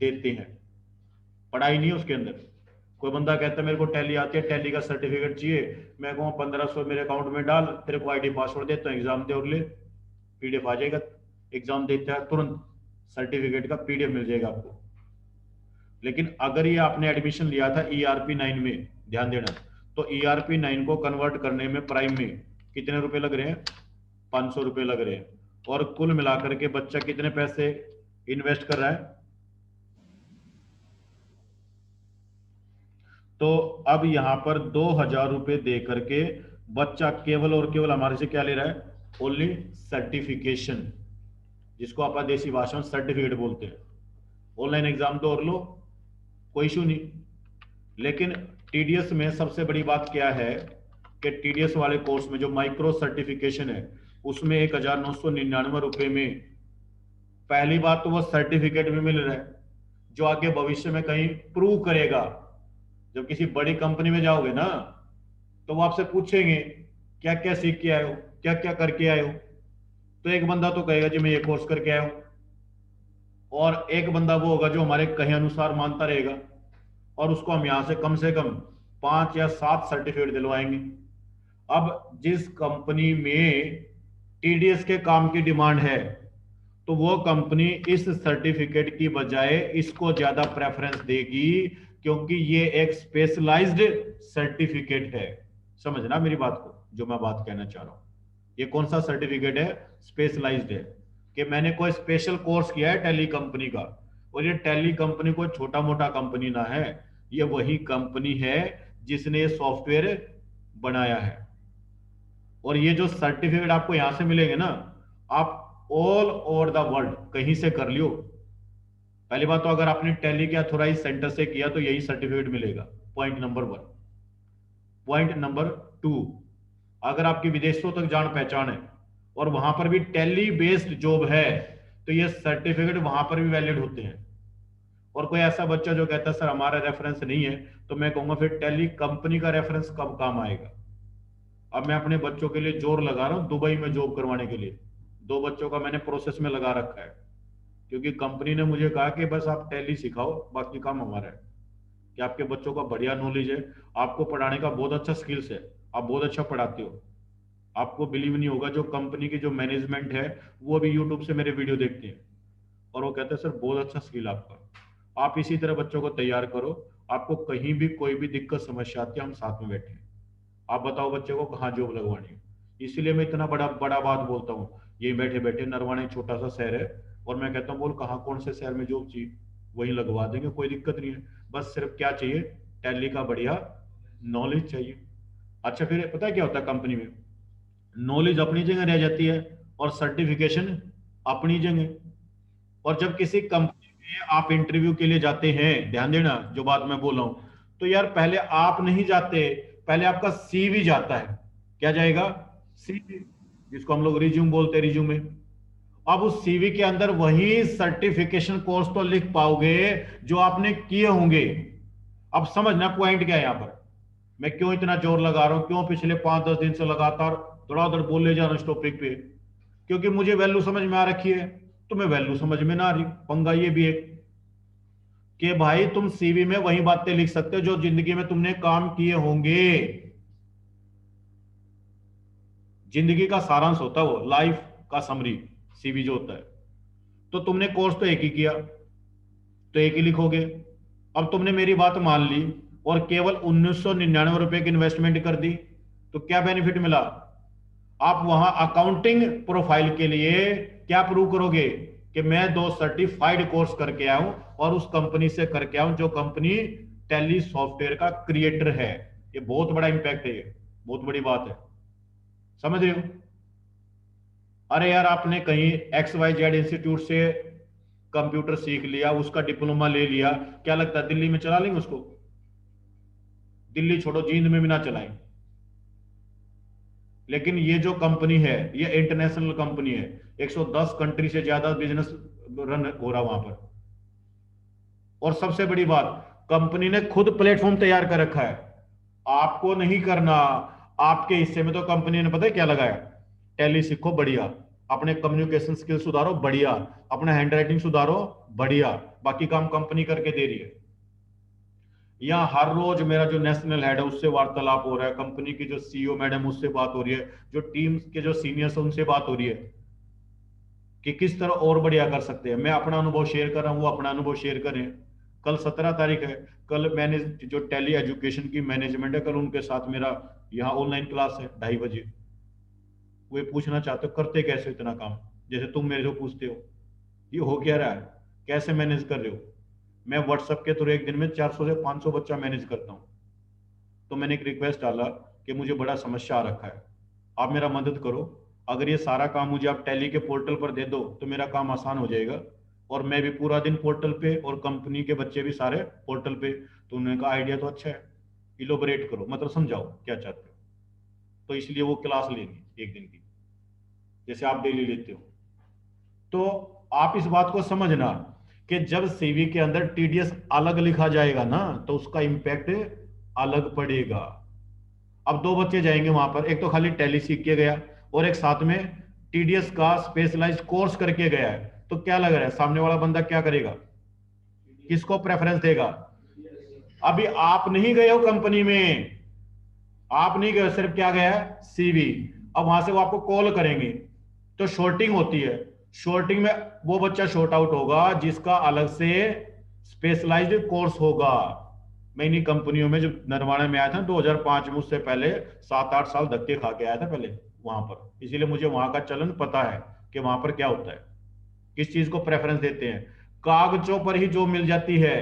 देते हैं, पढ़ाई नहीं है उसके अंदर। कोई बंदा कहता है मेरे को टैली आती है, टैली का सर्टिफिकेट चाहिए, मैं कहूँ 1500 मेरे अकाउंट में डाल, तेरे को आईडी पासवर्ड देता हूँ, एग्जाम दे और ले, पीडीएफ आ जाएगा। एग्जाम देता है तुरंत सर्टिफिकेट का पीडीएफ मिल जाएगा आपको। लेकिन अगर ये आपने एडमिशन लिया था ईआरपी 9 में, ध्यान देना, तो ईआरपी 9 को कन्वर्ट करने में प्राइम में कितने रुपए लग रहे हैं? 500 रुपये लग रहे हैं। और कुल मिलाकर के बच्चा कितने पैसे इन्वेस्ट कर रहा है? तो अब यहां पर 2000 रुपये दे करके बच्चा केवल और केवल हमारे से क्या ले रहा है? ओनली सर्टिफिकेशन, जिसको आप देसी भाषा में सर्टिफिकेट बोलते हैं। ऑनलाइन एग्जाम दो और लो, कोई इशू नहीं। लेकिन टीडीएस में सबसे बड़ी बात क्या है कि टीडीएस वाले कोर्स में जो माइक्रो सर्टिफिकेशन है उसमें 1999 रुपये में पहली बात तो वो सर्टिफिकेट भी मिल रहा है, जो आगे भविष्य में कहीं प्रूव करेगा। जब किसी बड़ी कंपनी में जाओगे ना तो वो आपसे पूछेंगे क्या क्या सीख के आए हो, क्या क्या करके आए हो। तो एक बंदा तो कहेगा जी मैं ये कोर्स करके आया हूं, और एक बंदा वो होगा जो हमारे कहे अनुसार मानता रहेगा, और उसको हम यहां से कम 5 या 7 सर्टिफिकेट दिलवाएंगे। अब जिस कंपनी में टीडीएस के काम की डिमांड है तो वो कंपनी इस सर्टिफिकेट की बजाय इसको ज्यादा प्रेफरेंस देगी, क्योंकि ये एक स्पेशलाइज्ड सर्टिफिकेट है। समझना मेरी बात को, जो मैं बात कहना चाह रहा हूं। ये कौन सा सर्टिफिकेट है? स्पेशलाइज्ड है, कि मैंने कोई स्पेशल कोर्स किया है टैली कंपनी का। और ये टैली कंपनी कोई छोटा मोटा कंपनी ना है, ये वही कंपनी है जिसने ये सॉफ्टवेयर बनाया है। और ये जो सर्टिफिकेट आपको यहां से मिलेंगे ना, आप ऑल ओवर द वर्ल्ड कहीं से कर लियो। पहली बात तो अगर आपने टैली के अथोराइज सेंटर से किया तो यही सर्टिफिकेट मिलेगा, पॉइंट नंबर 1। पॉइंट नंबर 2, अगर आपकी विदेशों तक जान पहचान है और वहां पर भी टैली बेस्ड जॉब है तो ये सर्टिफिकेट वहां पर भी वैलिड होते हैं। और कोई ऐसा बच्चा जो कहता है सर हमारा रेफरेंस नहीं है, तो मैं कहूंगा फिर टैली कंपनी का रेफरेंस कब काम आएगा? अब मैं अपने बच्चों के लिए जोर लगा रहा हूं दुबई में जॉब करवाने के लिए। 2 बच्चों का मैंने प्रोसेस में लगा रखा है, क्योंकि कंपनी ने मुझे कहा कि बस आप टैली सिखाओ, बाकी काम हमारा है। कि आपके बच्चों का बढ़िया नॉलेज है, आपको पढ़ाने का बहुत अच्छा स्किल्स है, आप बहुत अच्छा पढ़ाते हो। आपको बिलीव नहीं होगा, जो कंपनी की जो मैनेजमेंट है वो भी यूट्यूब से मेरे वीडियो देखते हैं और वो कहते हैं सर बहुत अच्छा स्किल आपका। आप इसी तरह बच्चों को तैयार करो, आपको कहीं भी कोई भी दिक्कत समस्या आती है हम साथ में बैठे हैं। आप बताओ बच्चे को कहाँ जॉब लगवानी है। इसलिए मैं इतना बड़ा बड़ा बात बोलता हूँ। ये बैठे बैठे नरवाना एक छोटा सा शहर है और मैं कहता हूँ बोल कहाँ कौन से शहर में जॉब चाहिए। वहीं लगवा देंगे, कोई दिक्कत नहीं है। बस सिर्फ क्या चाहिए, टैली का बढ़िया नॉलेज चाहिए। अच्छा फिर पता है क्या होता है कंपनी में, नॉलेज अपनी जगह रह जाती है और सर्टिफिकेशन अपनी जगह। और जब किसी कंपनी में आप इंटरव्यू के लिए जाते हैं, ध्यान देना जो बात मैं बोल रहा हूं, तो यार पहले आप नहीं जाते, पहले आपका सीवी जाता है। क्या जाएगा? सीवी, जिसको हम लोग रिज्यूम बोलते हैं, रिज्यूमे। अब उस सीवी के अंदर वही सर्टिफिकेशन कोर्स तो लिख पाओगे जो आपने किए होंगे। अब समझना पॉइंट क्या है यहां पर, मैं क्यों इतना जोर लगा रहा हूं, क्यों पिछले 5-10 दिन से लगातार धड़ाधड़ बोले जा रहा हूं इस टॉपिक पे। क्योंकि मुझे वैल्यू समझ में आ रखी है, तुम्हें वैल्यू समझ में ना आ रही। पंगा ये भी एक कि भाई तुम सीवी में वही बातें लिख सकते हो जो जिंदगी में तुमने काम किए होंगे। जिंदगी का सारांश होता है वो, लाइफ का समरी सीवी जो होता है। तो तुमने कोर्स तो एक ही किया, तो एक ही लिखोगे। अब तुमने मेरी बात मान ली और केवल 1999 रुपए की इन्वेस्टमेंट कर दी, तो क्या बेनिफिट मिला? आप वहां अकाउंटिंग प्रोफाइल के लिए क्या प्रूव करोगे कि मैं 2 सर्टिफाइड कोर्स करके आया हूं और उस कंपनी से करके आया हूं जो कंपनी टैली सॉफ्टवेयर का क्रिएटर है। ये बहुत बड़ा इंपैक्ट है, ये बहुत बड़ी बात है। समझ रहे हो? अरे यार आपने कहीं XYZ इंस्टीट्यूट से कंप्यूटर सीख लिया, उसका डिप्लोमा ले लिया, क्या लगता है दिल्ली में चला लेंगे उसको? दिल्ली छोड़ो, जींद में भी ना चलाएं। लेकिन ये जो कंपनी है ये इंटरनेशनल कंपनी है, 110 कंट्री से ज्यादा बिजनेस रन हो रहा वहां पर। और सबसे बड़ी बात, कंपनी ने खुद प्लेटफॉर्म तैयार कर रखा है, आपको नहीं करना। आपके हिस्से में तो कंपनी ने पता है क्या लगाया, टैली सीखो बढ़िया, अपने कम्युनिकेशन स्किल सुधारो बढ़िया, अपना हैंड राइटिंग सुधारो बढ़िया, बाकी काम कंपनी करके दे रही है। यहाँ हर रोज मेरा जो नेशनल हेड है उससे वार्तालाप हो रहा है, कंपनी की जो सीईओ मैडम उससे बात हो रही है, जो टीम के जो सीनियर्स है उनसे बात हो रही है कि किस तरह और बढ़िया कर सकते हैं। मैं अपना अनुभव शेयर कर रहा हूँ, वो अपना अनुभव शेयर करें। कल 17 तारीख है, कल मैंने जो टेली एजुकेशन की मैनेजमेंट है, कल उनके साथ मेरा यहाँ ऑनलाइन क्लास है 2:30 बजे। वो ये पूछना चाहते हो करते कैसे हो इतना काम, जैसे तुम मेरे से पूछते हो ये हो क्या रहा है, कैसे मैनेज कर रहे हो। मैं व्हाट्सएप के थ्रू एक दिन में 400 से 500 बच्चा मैनेज करता हूँ। तो मैंने एक रिक्वेस्ट डाला कि मुझे बड़ा समस्या आ रखा है, आप मेरा मदद करो। अगर ये सारा काम मुझे आप टैली के पोर्टल पर दे दो तो मेरा काम आसान हो जाएगा, और मैं भी पूरा दिन पोर्टल पे और कंपनी के बच्चे भी सारे पोर्टल पे। तो उन्होंने कहा आइडिया तो अच्छा है, इलोबरेट करो, मतलब समझाओ क्या चाहते हो। तो इसलिए वो क्लास लेंगे एक दिन की, जैसे आप डेली लेते हो। तो आप इस बात को समझना कि जब सीवी के अंदर टीडीएस अलग लिखा जाएगा ना तो उसका इंपैक्ट अलग पड़ेगा। अब 2 बच्चे जाएंगे वहां पर, एक तो खाली टैली सीख के गया और एक साथ में टीडीएस का स्पेशलाइज्ड कोर्स करके गया है। तो क्या लग रहा है सामने वाला बंदा क्या करेगा, किसको प्रेफरेंस देगा? अभी आप नहीं गए हो कंपनी में, आप नहीं गए, सिर्फ क्या गया है सीवी। अब वहां से वो आपको कॉल करेंगे, तो शॉर्टिंग होती है। शॉर्टिंग में वो बच्चा शॉर्ट आउट होगा जिसका अलग से स्पेशलाइज्ड कोर्स होगा। मैं इन्हीं कंपनियों में जब नरवाणे में आया था 2005 में, उससे पहले 7-8 साल धक्के खा के आया था पहले वहां पर, इसीलिए मुझे वहां का चलन पता है कि वहां पर क्या होता है, किस चीज को प्रेफरेंस देते हैं। कागजों पर ही जॉब मिल जाती है,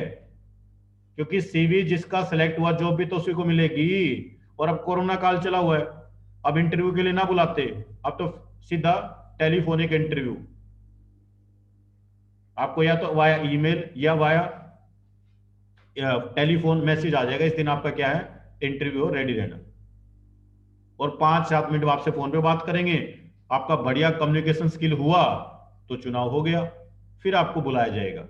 क्योंकि सीवी जिसका सिलेक्ट हुआ जॉब भी तो उसी को मिलेगी। और अब कोरोना काल चला हुआ है, अब इंटरव्यू के लिए ना बुलाते, अब तो सीधा टेलीफोनिक इंटरव्यू, आपको या तो वाया ईमेल या वाया टेलीफोन मैसेज आ जाएगा, इस दिन आपका क्या है इंटरव्यू, रेडी रहना। और 5-7 मिनट आपसे फोन पे बात करेंगे, आपका बढ़िया कम्युनिकेशन स्किल हुआ तो चुनाव हो गया, फिर आपको बुलाया जाएगा।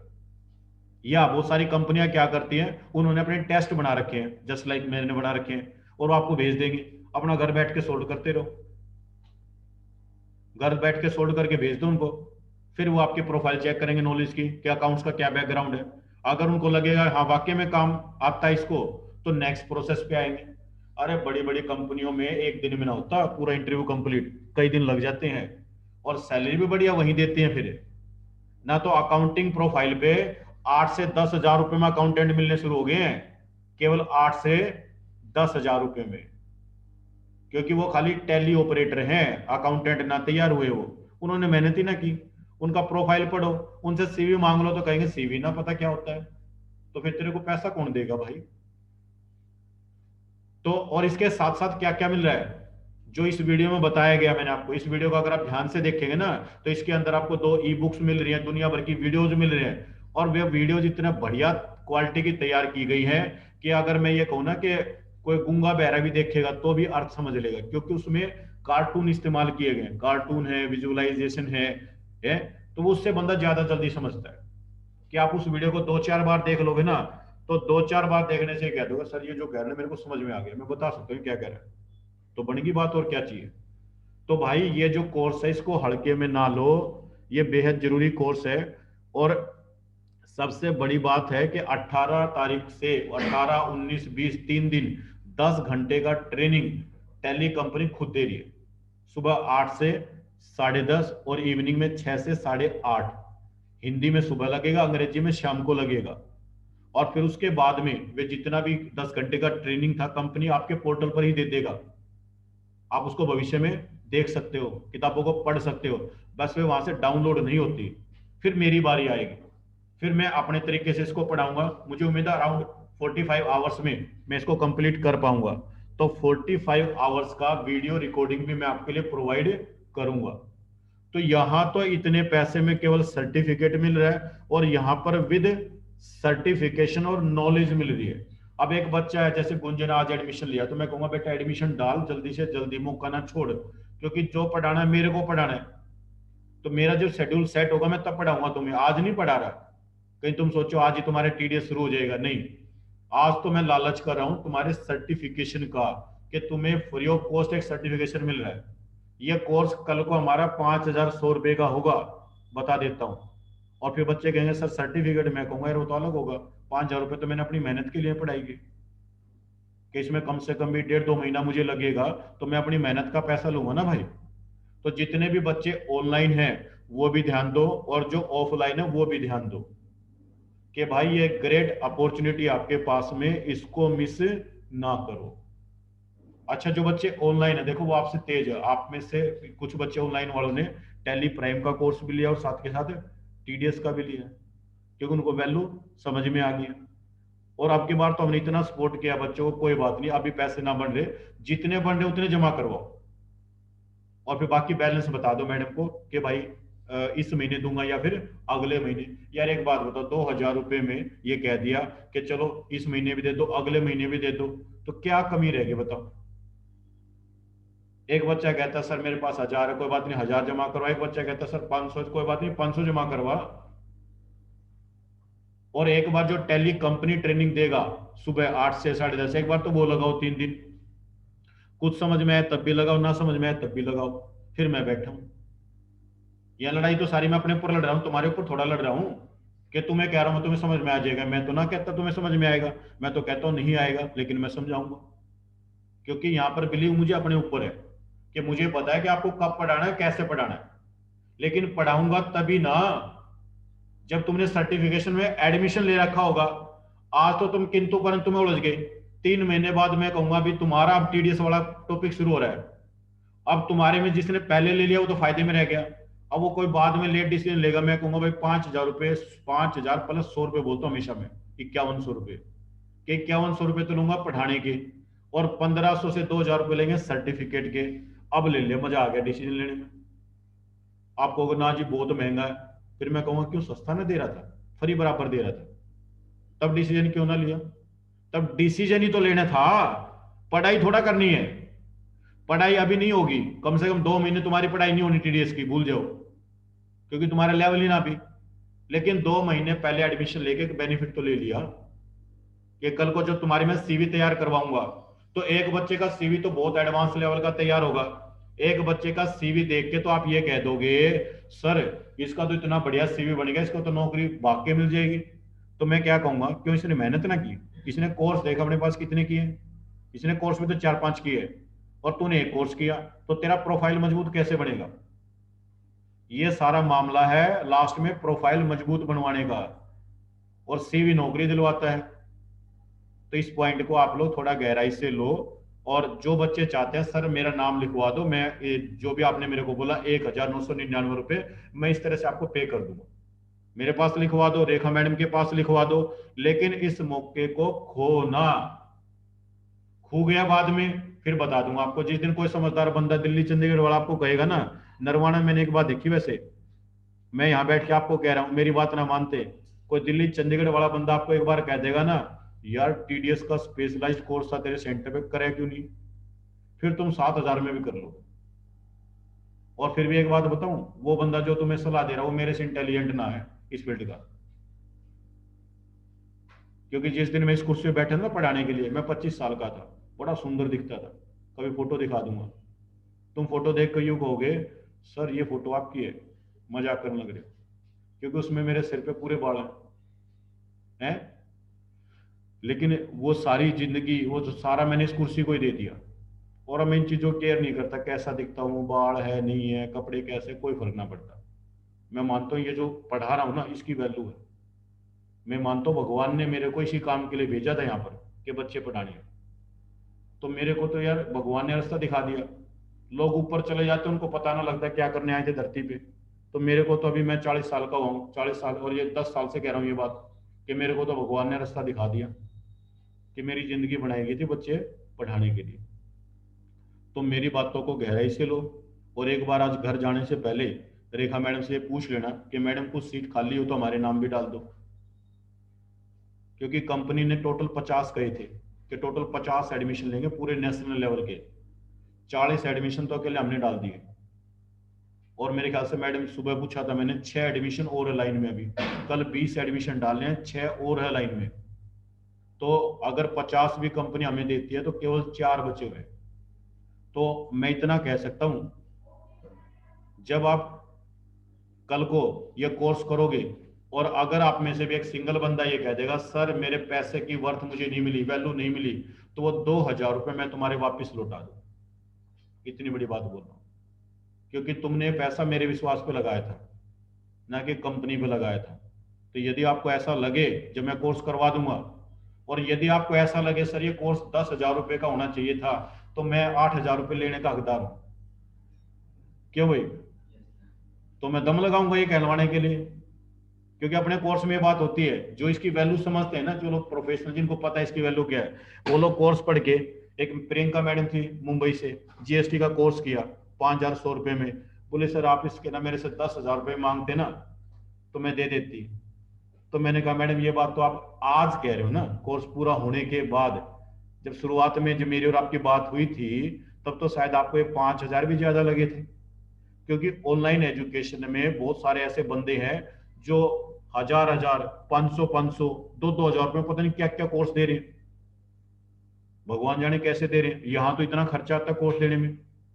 या बहुत सारी कंपनियां क्या करती हैं, उन्होंने अपने टेस्ट बना रखे हैं जस्ट लाइक मैंने बना रखे हैं, और वो आपको भेज देंगे, अपना घर बैठ के सोल्व करते रहो, घर बैठ के सोल्व करके भेज दो उनको। फिर वो आपकी प्रोफाइल चेक करेंगे नॉलेज की, क्या अकाउंट्स का क्या बैकग्राउंड है। अगर उनको लगेगा हाँ वाकई में काम आता है इसको, तो नेक्स्ट प्रोसेस पे आएंगे। अरे बड़ी बड़ी कंपनियों में एक दिन में ना होता पूरा इंटरव्यू कंप्लीट, कई दिन लग जाते हैं, और सैलरी भी बढ़िया वही देते हैं। फिर ना तो अकाउंटिंग प्रोफाइल पे 8 से 10 हजार रुपए में अकाउंटेंट मिलने शुरू हो गए हैं, केवल 8 से 10 हजार रुपए में, क्योंकि वो खाली टैली ऑपरेटर हैं, अकाउंटेंट ना तैयार हुए, वो उन्होंने मेहनत ही ना की। उनका प्रोफाइल पढ़ो, उनसे सीवी मांग लो तो कहेंगे सीवी ना पता क्या होता है। तो फिर तेरे को पैसा कौन देगा भाई? तो और इसके साथ साथ क्या क्या मिल रहा है जो इस वीडियो में बताया गया मैंने आपको, इस वीडियो को अगर आप ध्यान से देखेंगे ना तो इसके अंदर आपको 2 ई बुक्स मिल रही हैं, दुनिया भर की वीडियोज मिल रहे हैं, और वे वीडियोज इतना बढ़िया क्वालिटी की तैयार की गई है कि अगर मैं ये कहूँ ना कि कोई गूंगा बहरा भी देखेगा तो भी अर्थ समझ लेगा, क्योंकि उसमें कार्टून इस्तेमाल किए गए, कार्टून है, विजुअलाइजेशन है, तो वो उससे बंदा ज्यादा जल्दी समझता है। कि आप उस वीडियो को 2-4 बार देख लोगे ना, तो 2-4 बार देखने से कह दोगे सर ये जो कह रहे हैं मेरे को समझ में आ गया, मैं बता सकता हूँ क्या कह रहा है, तो बन गई बात, और क्या चाहिए। तो भाई ये जो कोर्स है इसको हल्के में ना लो, ये बेहद जरूरी कोर्स है। और सबसे बड़ी बात है कि 18 तारीख से 18, 19, 20 3 दिन 10 घंटे का ट्रेनिंग टैली कंपनी खुद दे रही है। सुबह 8 से 10:30 और इवनिंग में 6 से 8:30। हिंदी में सुबह लगेगा, अंग्रेजी में शाम को लगेगा। और फिर उसके बाद में वे जितना भी 10 घंटे का ट्रेनिंग था कंपनी आपके पोर्टल पर ही दे देगा, आप उसको भविष्य में देख सकते हो, किताबों को पढ़ सकते हो, बस वे वहां से डाउनलोड नहीं होती। फिर मेरी बारी आएगी, फिर मैं अपने तरीके से इसको पढ़ाऊंगा, मुझे उम्मीद है अराउंड 45 आवर्स में मैं इसको कंप्लीट कर पाऊंगा। तो 45 आवर्स का वीडियो रिकॉर्डिंग भी मैं आपके लिए प्रोवाइड करूंगा। तो यहां तो इतने पैसे में केवल सर्टिफिकेट मिल रहा है, और यहां पर विद सर्टिफिकेशन और नॉलेज मिल रही है। अब एक बच्चा है जैसे गुंजन, आज एडमिशन लिया, तो मैं कहूंगा बेटा एडमिशन डाल, जल्दी से जल्दी, मौका ना छोड़, क्योंकि जो पढ़ाना है मेरे को पढ़ाना है। तो मेरा जो शेड्यूल सेट होगा मैं तब पढ़ाऊंगा तुम्हें, आज नहीं पढ़ा रहा। कहीं तुम सोचो आज ही तुम्हारे टीडीएस शुरू हो जाएगा, नहीं। आज तो मैं लालच कर रहा हूं तुम्हारे सर्टिफिकेशन का, कि तुम्हें फ्री ऑफ कॉस्ट एक सर्टिफिकेशन मिल रहा है। ये कोर्स कल को हमारा 5,100 रुपए का होगा, बता देता हूँ। और फिर बच्चे कहेंगे सर सर्टिफिकेट, मैं कहूंगा यार वो तो अलग होगा, 5,000 रुपये तो मैंने अपनी मेहनत के लिए पढ़ाई की, कि इसमें कम से कम भी 1.5-2 महीना मुझे लगेगा, तो मैं अपनी मेहनत का पैसा लूंगा ना भाई। तो जितने भी बच्चे ऑनलाइन हैं वो भी ध्यान दो, और जो ऑफलाइन है वो भी ध्यान दो, कि भाई ये ग्रेट अपॉर्चुनिटी आपके पास में, इसको मिस ना करो। अच्छा, जो बच्चे ऑनलाइन है देखो वो आपसे तेज है, आप में से कुछ बच्चे ऑनलाइन वालों ने टैली प्राइम का कोर्स भी लिया और साथ के साथ टीडीएस का भी लिया, क्योंकि उनको वैल्यू समझ में आ गया। और अब की बार तो हमने इतना सपोर्ट किया बच्चों को, कोई बात नहीं अभी पैसे ना बन रहे, जितने बन रहे उतने जमा करवाओ, और फिर बाकी बैलेंस बता दो मैडम को कि भाई इस महीने दूंगा या फिर अगले महीने। यार एक बात बताओ, 2,000 रुपये में ये कह दिया कि चलो इस महीने भी दे दो, अगले महीने भी दे दो, तो क्या कमी रहेगी बताओ। एक बच्चा कहता है सर मेरे पास 1,000 है, कोई बात नहीं 1,000 जमा करवा, एक बच्चा कहता है सर 500, कोई बात नहीं 500 जमा करवा। और एक बार जो टेली कंपनी ट्रेनिंग देगा सुबह 8 से 10:30, एक बार तो वो लगाओ 3 दिन, कुछ समझ में आए तब भी लगाओ, ना समझ में आए तब भी लगाओ, फिर मैं बैठा हूं। यह लड़ाई तो सारी मैं अपने ऊपर लड़ रहा हूं, तुम्हारे ऊपर थोड़ा लड़ रहा हूं कि तुम्हें कह रहा हूं तुम्हें समझ में आ जाएगा। मैं तो ना कहता तुम्हें समझ में आएगा, मैं तो कहता हूं नहीं आएगा, लेकिन मैं समझाऊंगा, क्योंकि यहां पर बिलीव मुझे अपने ऊपर है कि मुझे पता है कि आपको कब पढ़ाना है, कैसे पढ़ाना है। लेकिन पढ़ाऊंगा तभी ना जब तुमने सर्टिफिकेशन में एडमिशन ले रखा होगा। आज तो तुम किंतु परंतु में उलझ गए, 3 महीने बाद मैं कहूंगा अभी तुम्हारा अब टीडीएस वाला टॉपिक शुरू हो रहा है। अब तुम्हारे में जिसने पहले ले लिया वो तो फायदे में रह गया, अब वो कोई बाद में लेट डिसीजन लेगा। मैं कहूंगा भाई 5,000 रुपये, 5,000 प्लस 100 रुपये बोलता हूँ हमेशा मैं, 5100 रुपये के, 5100 रुपये तो लूंगा पढ़ाने के, और 1,500 से 2,000 रुपये लेंगे सर्टिफिकेट के। अब ले ले, मजा आ गया डिसीजन लेने में। आप कहोगे ना जी बहुत महंगा है, फिर मैं कहूंगा क्यों, सस्ता ना दे रहा था, फ्री बराबर दे रहा था, तब डिसीजन क्यों ना लिया। तब डिसीजन ही तो लेना था, पढ़ाई थोड़ा करनी है। पढ़ाई अभी नहीं होगी, कम से कम 2 महीने तुम्हारी पढ़ाई नहीं होनी टीडीएस की, भूल जाओ, क्योंकि तुम्हारा लेवल ही ना भी। लेकिन 2 महीने पहले एडमिशन लेके बेनिफिट तो ले लिया, कि कल को जो तुम्हारी मैं सीवी तैयार करवाऊंगा, तो एक बच्चे का सीवी तो बहुत एडवांस लेवल का तैयार होगा। एक बच्चे का सीवी देख के तो आप ये कह दोगे सर इसका तो इतना बढ़िया सीवी बन गया, इसको तो नौकरी भाग के मिल जाएगी। तो मैं क्या कहूंगा, क्यों इसने मेहनत ना की, इसने कोर्स देखा अपने पास कितने किए, इसने कोर्स में तो 4-5 किए, और तूने एक कोर्स किया, तो तेरा प्रोफाइल मजबूत कैसे बनेगा। ये सारा मामला है लास्ट में प्रोफाइल मजबूत बनवाने का, और सीवी नौकरी दिलवाता है। तो इस पॉइंट को आप लोग थोड़ा गहराई से लो, और जो बच्चे चाहते हैं सर मेरा नाम लिखवा दो, मैं जो भी आपने मेरे को बोला 1999 रुपये मैं इस तरह से आपको पे कर दूंगा, मेरे पास लिखवा दो, रेखा मैडम के पास लिखवा दो। लेकिन इस मौके को खोना, खो गया बाद में फिर बता दूंगा आपको। जिस दिन कोई समझदार बंदा दिल्ली चंडीगढ़ वाला आपको कहेगा ना, नरवाना मैंने एक बात देखी वैसे, मैं यहाँ बैठ के आपको कह रहा हूँ, मेरी बात ना मानते, कोई दिल्ली चंडीगढ़ वाला बंदा आपको एक बार कह देगा ना, यार टीडीएस का स्पेशलाइज्ड कोर्स था तेरे सेंटर पे, करे क्यों नहीं, फिर तुम 7,000 में भी कर लो। और फिर भी एक बात बताऊं, वो बंदा जो तुम्हें सलाह दे रहा है वो मेरे से इंटेलिजेंट ना है इस फील्ड का। क्योंकि जिस दिन मैं इस कुर्सी पे बैठा था ना पढ़ाने के लिए, मैं 25 साल का था, बड़ा सुंदर दिखता था, कभी फोटो दिखा दूंगा, तुम फोटो देख कर यूं कहोगे सर ये फोटो आपकी है, मजाक करने लग रहे हो, क्योंकि उसमें मेरे सिर पे पूरे बाल हैं। लेकिन वो सारी जिंदगी वो जो सारा मैंने इस कुर्सी को ही दे दिया, और अब मैं इन चीजों केयर नहीं करता, कैसा दिखता हूँ, बाल है नहीं है, कपड़े कैसे, कोई फर्क ना पड़ता। मैं मानता हूँ ये जो पढ़ा रहा हूँ ना इसकी वैल्यू है। मैं मानता हूँ भगवान ने मेरे को इसी काम के लिए भेजा था यहाँ पर कि बच्चे पढ़ाने हैं। तो मेरे को तो यार भगवान ने रास्ता दिखा दिया। लोग ऊपर चले जाते उनको पता ना लगता क्या करने आए थे धरती पे। तो मेरे को तो अभी मैं 40 साल का हुआ हूँ, 40 साल, और ये 10 साल से कह रहा हूँ ये बात, कि मेरे को तो भगवान ने रास्ता दिखा दिया कि मेरी जिंदगी बनाई गई थी बच्चे पढ़ाने के लिए। तो मेरी बातों को गहराई से लो, और एक बार आज घर जाने से पहले रेखा मैडम से पूछ लेना कि मैडम कुछ सीट खाली हो तो हमारे नाम भी डाल दो। क्योंकि कंपनी ने टोटल 50 कहे थे कि टोटल 50 एडमिशन लेंगे पूरे नेशनल लेवल के, 40 एडमिशन तो अकेले हमने डाल दिए। और मेरे ख्याल से मैडम सुबह पूछा था मैंने, 6 एडमिशन और है लाइन में, अभी कल 20 एडमिशन डालने हैं, 6 और है लाइन में। तो अगर 50 भी कंपनी हमें देती है तो केवल 4 बचे हुए। तो मैं इतना कह सकता हूं, जब आप कल को ये कोर्स करोगे, और अगर आप में से भी एक सिंगल बंदा ये कह देगा सर मेरे पैसे की वर्थ मुझे नहीं मिली, वैल्यू नहीं मिली, तो वो 2,000 रुपये मैं तुम्हारे वापस लौटा दूं। इतनी बड़ी बात बोल रहा हूँ, क्योंकि तुमने पैसा मेरे विश्वास पे लगाया था, ना कि कंपनी पे लगाया था। तो यदि आपको ऐसा लगे जब मैं कोर्स करवा दूंगा, और यदि आपको ऐसा लगे सर ये कोर्स 10,000 रुपये का होना चाहिए था, तो मैं 8,000 रुपये लेने का हकदार हूं। क्यों भाई? तो मैं दम लगाऊंगा ये कहलवाने के लिए। क्योंकि अपने कोर्स में ये बात होती है, जो इसकी वैल्यू समझते हैं ना, जो लोग प्रोफेशनल जिनको पता है इसकी वैल्यू क्या है, वो लोग कोर्स पढ़ के, एक प्रियंका मैडम थी मुंबई से, जीएसटी का कोर्स किया 5,100 रुपये में, बोले सर आप इसके ना मेरे से 10,000 रुपये मांगते ना तो मैं दे देती। तो मैंने कहा मैडम ये बात तो आप आज कह रहे हो ना, कोर्स पूरा होने के बाद, जब शुरुआत में जब मेरी और आपकी बात हुई थी तब तो शायद आपको ये 5,000 भी ज्यादा लगे थे। क्योंकि ऑनलाइन एजुकेशन में बहुत सारे ऐसे बंदे हैं जो 1,000 1,000, 500 500, 2,000 रुपये पता नहीं क्या क्या कोर्स दे रहे हैं, भगवान जाने कैसे दे रहे हैं। यहाँ तो इतना खर्चा आता है कोर्स देने में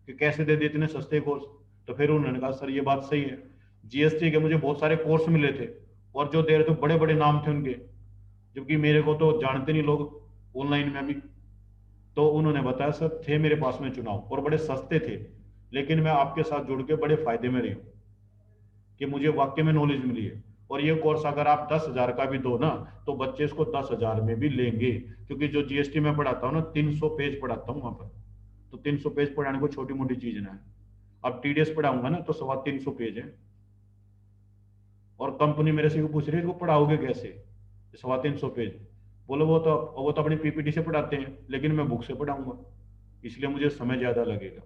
कि कैसे दे देते इतने सस्ते कोर्स। तो फिर उन्होंने कहा सर ये बात सही है, जीएसटी के मुझे बहुत सारे कोर्स मिले थे, और जो दे रहे थे बड़े बड़े नाम थे उनके, जबकि मेरे को तो जानते नहीं लोग ऑनलाइन में भी। तो उन्होंने बताया सर थे मेरे पास में चुनाव और बड़े सस्ते थे, लेकिन मैं आपके साथ जुड़ के बड़े फायदे में रही हूँ कि मुझे वाकई में नॉलेज मिली है। और ये कोर्स अगर आप 10,000 का भी दो ना, तो बच्चे इसको 10,000 में भी लेंगे। क्योंकि जो जीएसटी में पढ़ाता हूँ ना, 300 पेज पढ़ाता हूँ वहां पर, तो 300 पेज पढ़ाने को छोटी मोटी चीज ना है। अब टीडीएस पढ़ाऊंगा ना तो 325 पेज है, और कंपनी मेरे से पूछ रही है इसको पढ़ाओगे कैसे, 325 पेज। बोलो वो तो अपनी पीपीटी से पढ़ाते हैं, लेकिन मैं बुक से पढ़ाऊंगा, इसलिए मुझे समय ज्यादा लगेगा।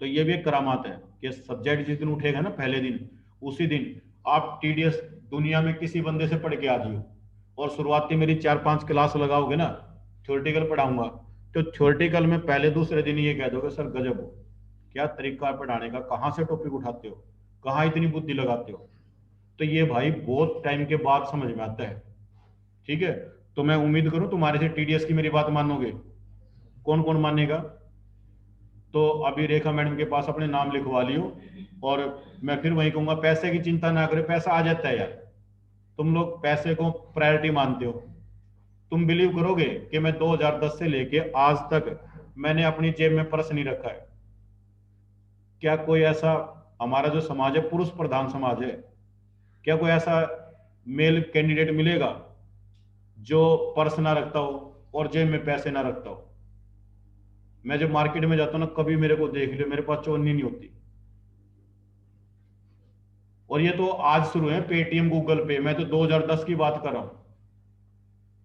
तो ये भी एक करामात है कि सब्जेक्ट जिस दिन उठेगा ना पहले दिन, उसी दिन आप टीडीएस दुनिया में किसी बंदे से पढ़ के आ जियो, और शुरुआती मेरी 4-5 क्लास लगाओगे ना, थ्योरेटिकल पढ़ाऊंगा, तो थ्योरेटिकल में पहले दूसरे दिन ये कह दोगे सर गजब हो, क्या तरीका है पढ़ाने का, कहाँ से टॉपिक उठाते हो, कहाँ इतनी बुद्धि लगाते हो। तो ये भाई बहुत टाइम के बाद समझ में आता है। ठीक है, तो मैं उम्मीद करूं तुम्हारे से टीडीएस की मेरी बात मानोगे। कौन कौन मानेगा? तो अभी रेखा मैडम के पास अपने नाम लिखवा लियो। और मैं फिर वही कहूंगा, पैसे की चिंता ना करो, पैसा आ जाता है यार, तुम लोग पैसे को प्रायोरिटी मानते हो। तुम बिलीव करोगे कि मैं 2010 से लेके आज तक मैंने अपनी जेब में पर्स नहीं रखा है। क्या कोई ऐसा, हमारा जो समाज है पुरुष प्रधान समाज है, क्या कोई ऐसा मेल कैंडिडेट मिलेगा जो पर्स ना रखता हो और जेब में पैसे ना रखता हो? मैं जब मार्केट में जाता हूँ ना, कभी मेरे को देख लियो, मेरे पास चोन्नी नहीं होती। और ये तो आज शुरू है पेटीएम गूगल पे, मैं तो 2010 की बात कर रहा हूं।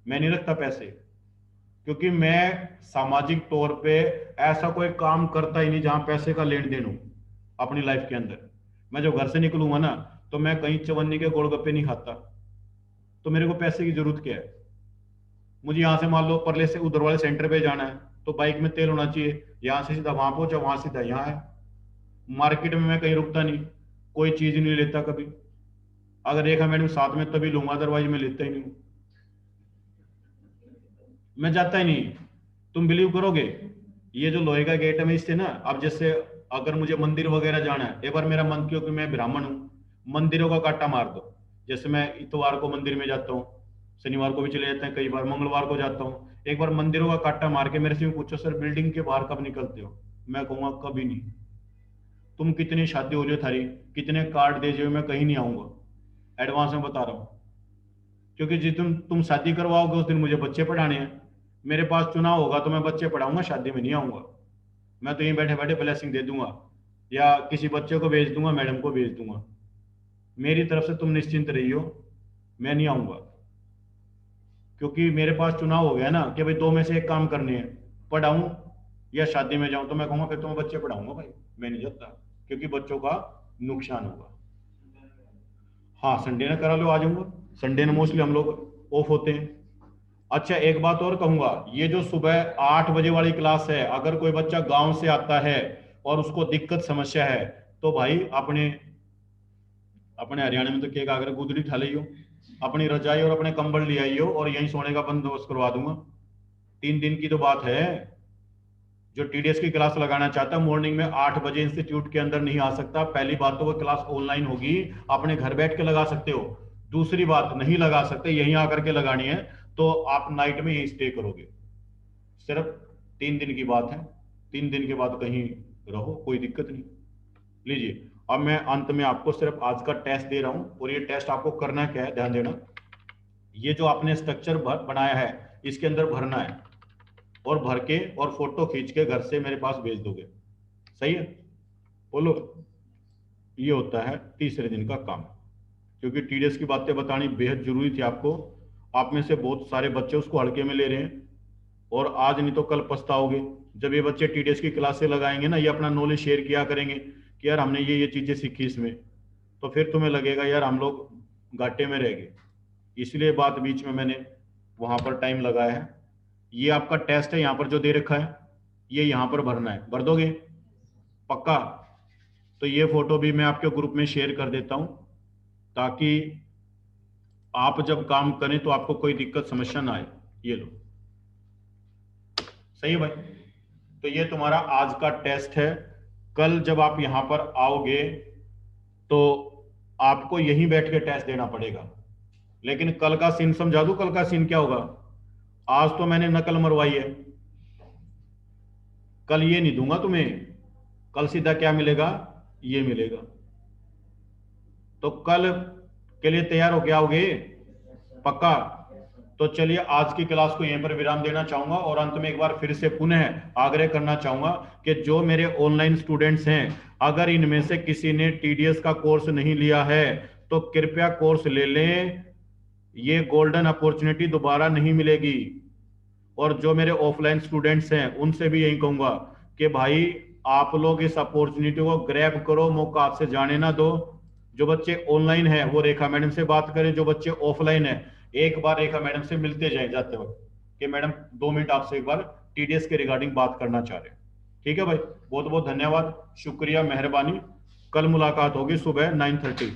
मैं नहीं रखता पैसे, क्योंकि मैं सामाजिक तौर पे ऐसा कोई काम करता ही नहीं जहां पैसे का लेन देन हो अपनी लाइफ के अंदर। मैं जब घर से निकलूंगा ना, तो मैं कहीं चवन्नी के गोलगप्पे नहीं खाता। तो मेरे को पैसे की जरूरत क्या है? मुझे यहाँ से मान लो परले से उधर वाले सेंटर पे जाना है, तो बाइक में तेल होना चाहिए, यहाँ से सीधा वहां पहुंचा, वहां सीधा यहाँ है। मार्केट में मैं कहीं रुकता नहीं, कोई चीज नहीं लेता कभी। अगर रेखा मैडम साथ में तभी लूंगा, अदरवाइज मैं लेता ही नहीं हूं। मैं जाता ही नहीं। तुम बिलीव करोगे, ये जो लोहे का गेट है, मैं इससे ना, अब जैसे अगर मुझे मंदिर वगैरह जाना है, एक बार मेरा मन, क्योंकि मैं ब्राह्मण हूँ, मंदिरों का कांटा मार दो। जैसे मैं इतवार को मंदिर में जाता हूँ, शनिवार को भी चले जाते हैं, कई बार मंगलवार को जाता हूँ। एक बार मंदिरों का कांटा मार के मेरे से पूछो, सर बिल्डिंग के बाहर कब निकलते हो? मैं कहूंगा कभी नहीं। तुम कितनी शादी हो रही हो थारी, कितने कार्ड दे जो, मैं कहीं नहीं आऊंगा, एडवांस में बता रहा हूँ। क्योंकि जिस दिन तुम शादी करवाओगे उस दिन मुझे बच्चे पढ़ाने हैं। मेरे पास चुनाव होगा तो मैं बच्चे पढ़ाऊंगा, शादी में नहीं आऊंगा। मैं तो यहीं बैठे बैठे ब्लेसिंग दे दूंगा, या किसी बच्चे को भेज दूंगा, मैडम को भेज दूंगा। मेरी तरफ से तुम निश्चिंत रहियो, मैं नहीं आऊंगा। क्योंकि मेरे पास चुनाव हो गया ना कि भाई दो में से एक काम करनी है, पढ़ाऊं या शादी में जाऊं। तो मैं कहूंगा फिर तो मैं बच्चे पढ़ाऊंगा भाई, मैं नहीं जाता, क्योंकि बच्चों का नुकसान होगा। हाँ, संडे ना करा लो, आ जाऊंगा। संडे में मोस्टली हम लोग ऑफ होते हैं। अच्छा, एक बात और कहूंगा, ये जो सुबह 8 बजे वाली क्लास है, अगर कोई बच्चा गांव से आता है और उसको दिक्कत समस्या है, तो भाई अपने अपने हरियाणा में तो क्या, अगर गुदड़ी ठा लियो, अपनी रजाई और अपने कंबल ले आइयो, और यहीं सोने का बंदोबस्त करवा दूंगा। 3 दिन की तो बात है। जो टीडीएस की क्लास लगाना चाहता है, मॉर्निंग में 8 बजे इंस्टीट्यूट के अंदर नहीं आ सकता। पहली बात तो वो क्लास ऑनलाइन होगी, अपने घर बैठ के लगा सकते हो। दूसरी बात, नहीं लगा सकते, यहीं आकर के लगानी है, तो आप नाइट में यहीं स्टे करोगे। सिर्फ 3 दिन की बात है, 3 दिन के बाद कहीं रहो, कोई दिक्कत नहीं। लीजिए, अब मैं अंत में आपको सिर्फ आज का टेस्ट दे रहा हूं, और ये टेस्ट आपको करना क्या है, ध्यान देना। ये जो आपने स्ट्रक्चर बनाया है, इसके अंदर भरना है, और भर के और फोटो खींच के घर से मेरे पास भेज दोगे। सही है? बोलो। ये होता है तीसरे दिन का काम। क्योंकि टीडीएस की बातें बतानी बेहद जरूरी थी आपको। आप में से बहुत सारे बच्चे उसको हल्के में ले रहे हैं, और आज नहीं तो कल पछताओगे। जब ये बच्चे टीडीएस की क्लासें लगाएंगे ना, ये अपना नॉलेज शेयर किया करेंगे कि यार हमने ये चीजें सीखी इसमें, तो फिर तुम्हें लगेगा यार हम लोग घाटे में रह गए। इसलिए बात बीच में मैंने वहां पर टाइम लगाया है। ये आपका टेस्ट है, यहाँ पर जो दे रखा है, ये यहाँ पर भरना है, भर दोगे? पक्का? तो ये फोटो भी मैं आपके ग्रुप में शेयर कर देता हूं, ताकि आप जब काम करें तो आपको कोई दिक्कत समस्या ना आए। ये लो। सही है भाई? तो ये तुम्हारा आज का टेस्ट है। कल जब आप यहां पर आओगे, तो आपको यहीं बैठ के टेस्ट देना पड़ेगा। लेकिन कल का सीन समझा दूं, कल का सीन क्या होगा? आज तो मैंने नकल मरवाई है, कल ये नहीं दूंगा तुम्हें। कल सीधा क्या मिलेगा? ये मिलेगा। तो कल के लिए तैयार हो, क्या होगे? पक्का? तो चलिए, आज की क्लास को यहीं पर विराम देना चाहूंगा, और अंत में एक बार फिर से पुनः आग्रह करना चाहूंगा कि जो मेरे ऑनलाइन स्टूडेंट्स हैं, अगर इनमें से किसी ने टीडीएस का कोर्स नहीं लिया है, तो कृपया कोर्स ले लें। ये गोल्डन अपॉर्चुनिटी दोबारा नहीं मिलेगी। और जो मेरे ऑफलाइन स्टूडेंट्स हैं, उनसे भी यही कहूंगा कि भाई आप लोग इस अपॉर्चुनिटी को ग्रैब करो, मौका हाथ से जाने ना दो। जो बच्चे ऑनलाइन है वो रेखा मैडम से बात करें, जो बच्चे ऑफलाइन है एक बार रेखा मैडम से मिलते जाए जाते वक्त कि मैडम 2 मिनट आपसे एक बार टीडीएस के रिगार्डिंग बात करना चाह रहे हैं। ठीक है भाई, बहुत बहुत धन्यवाद, शुक्रिया, मेहरबानी। कल मुलाकात होगी सुबह 9:30।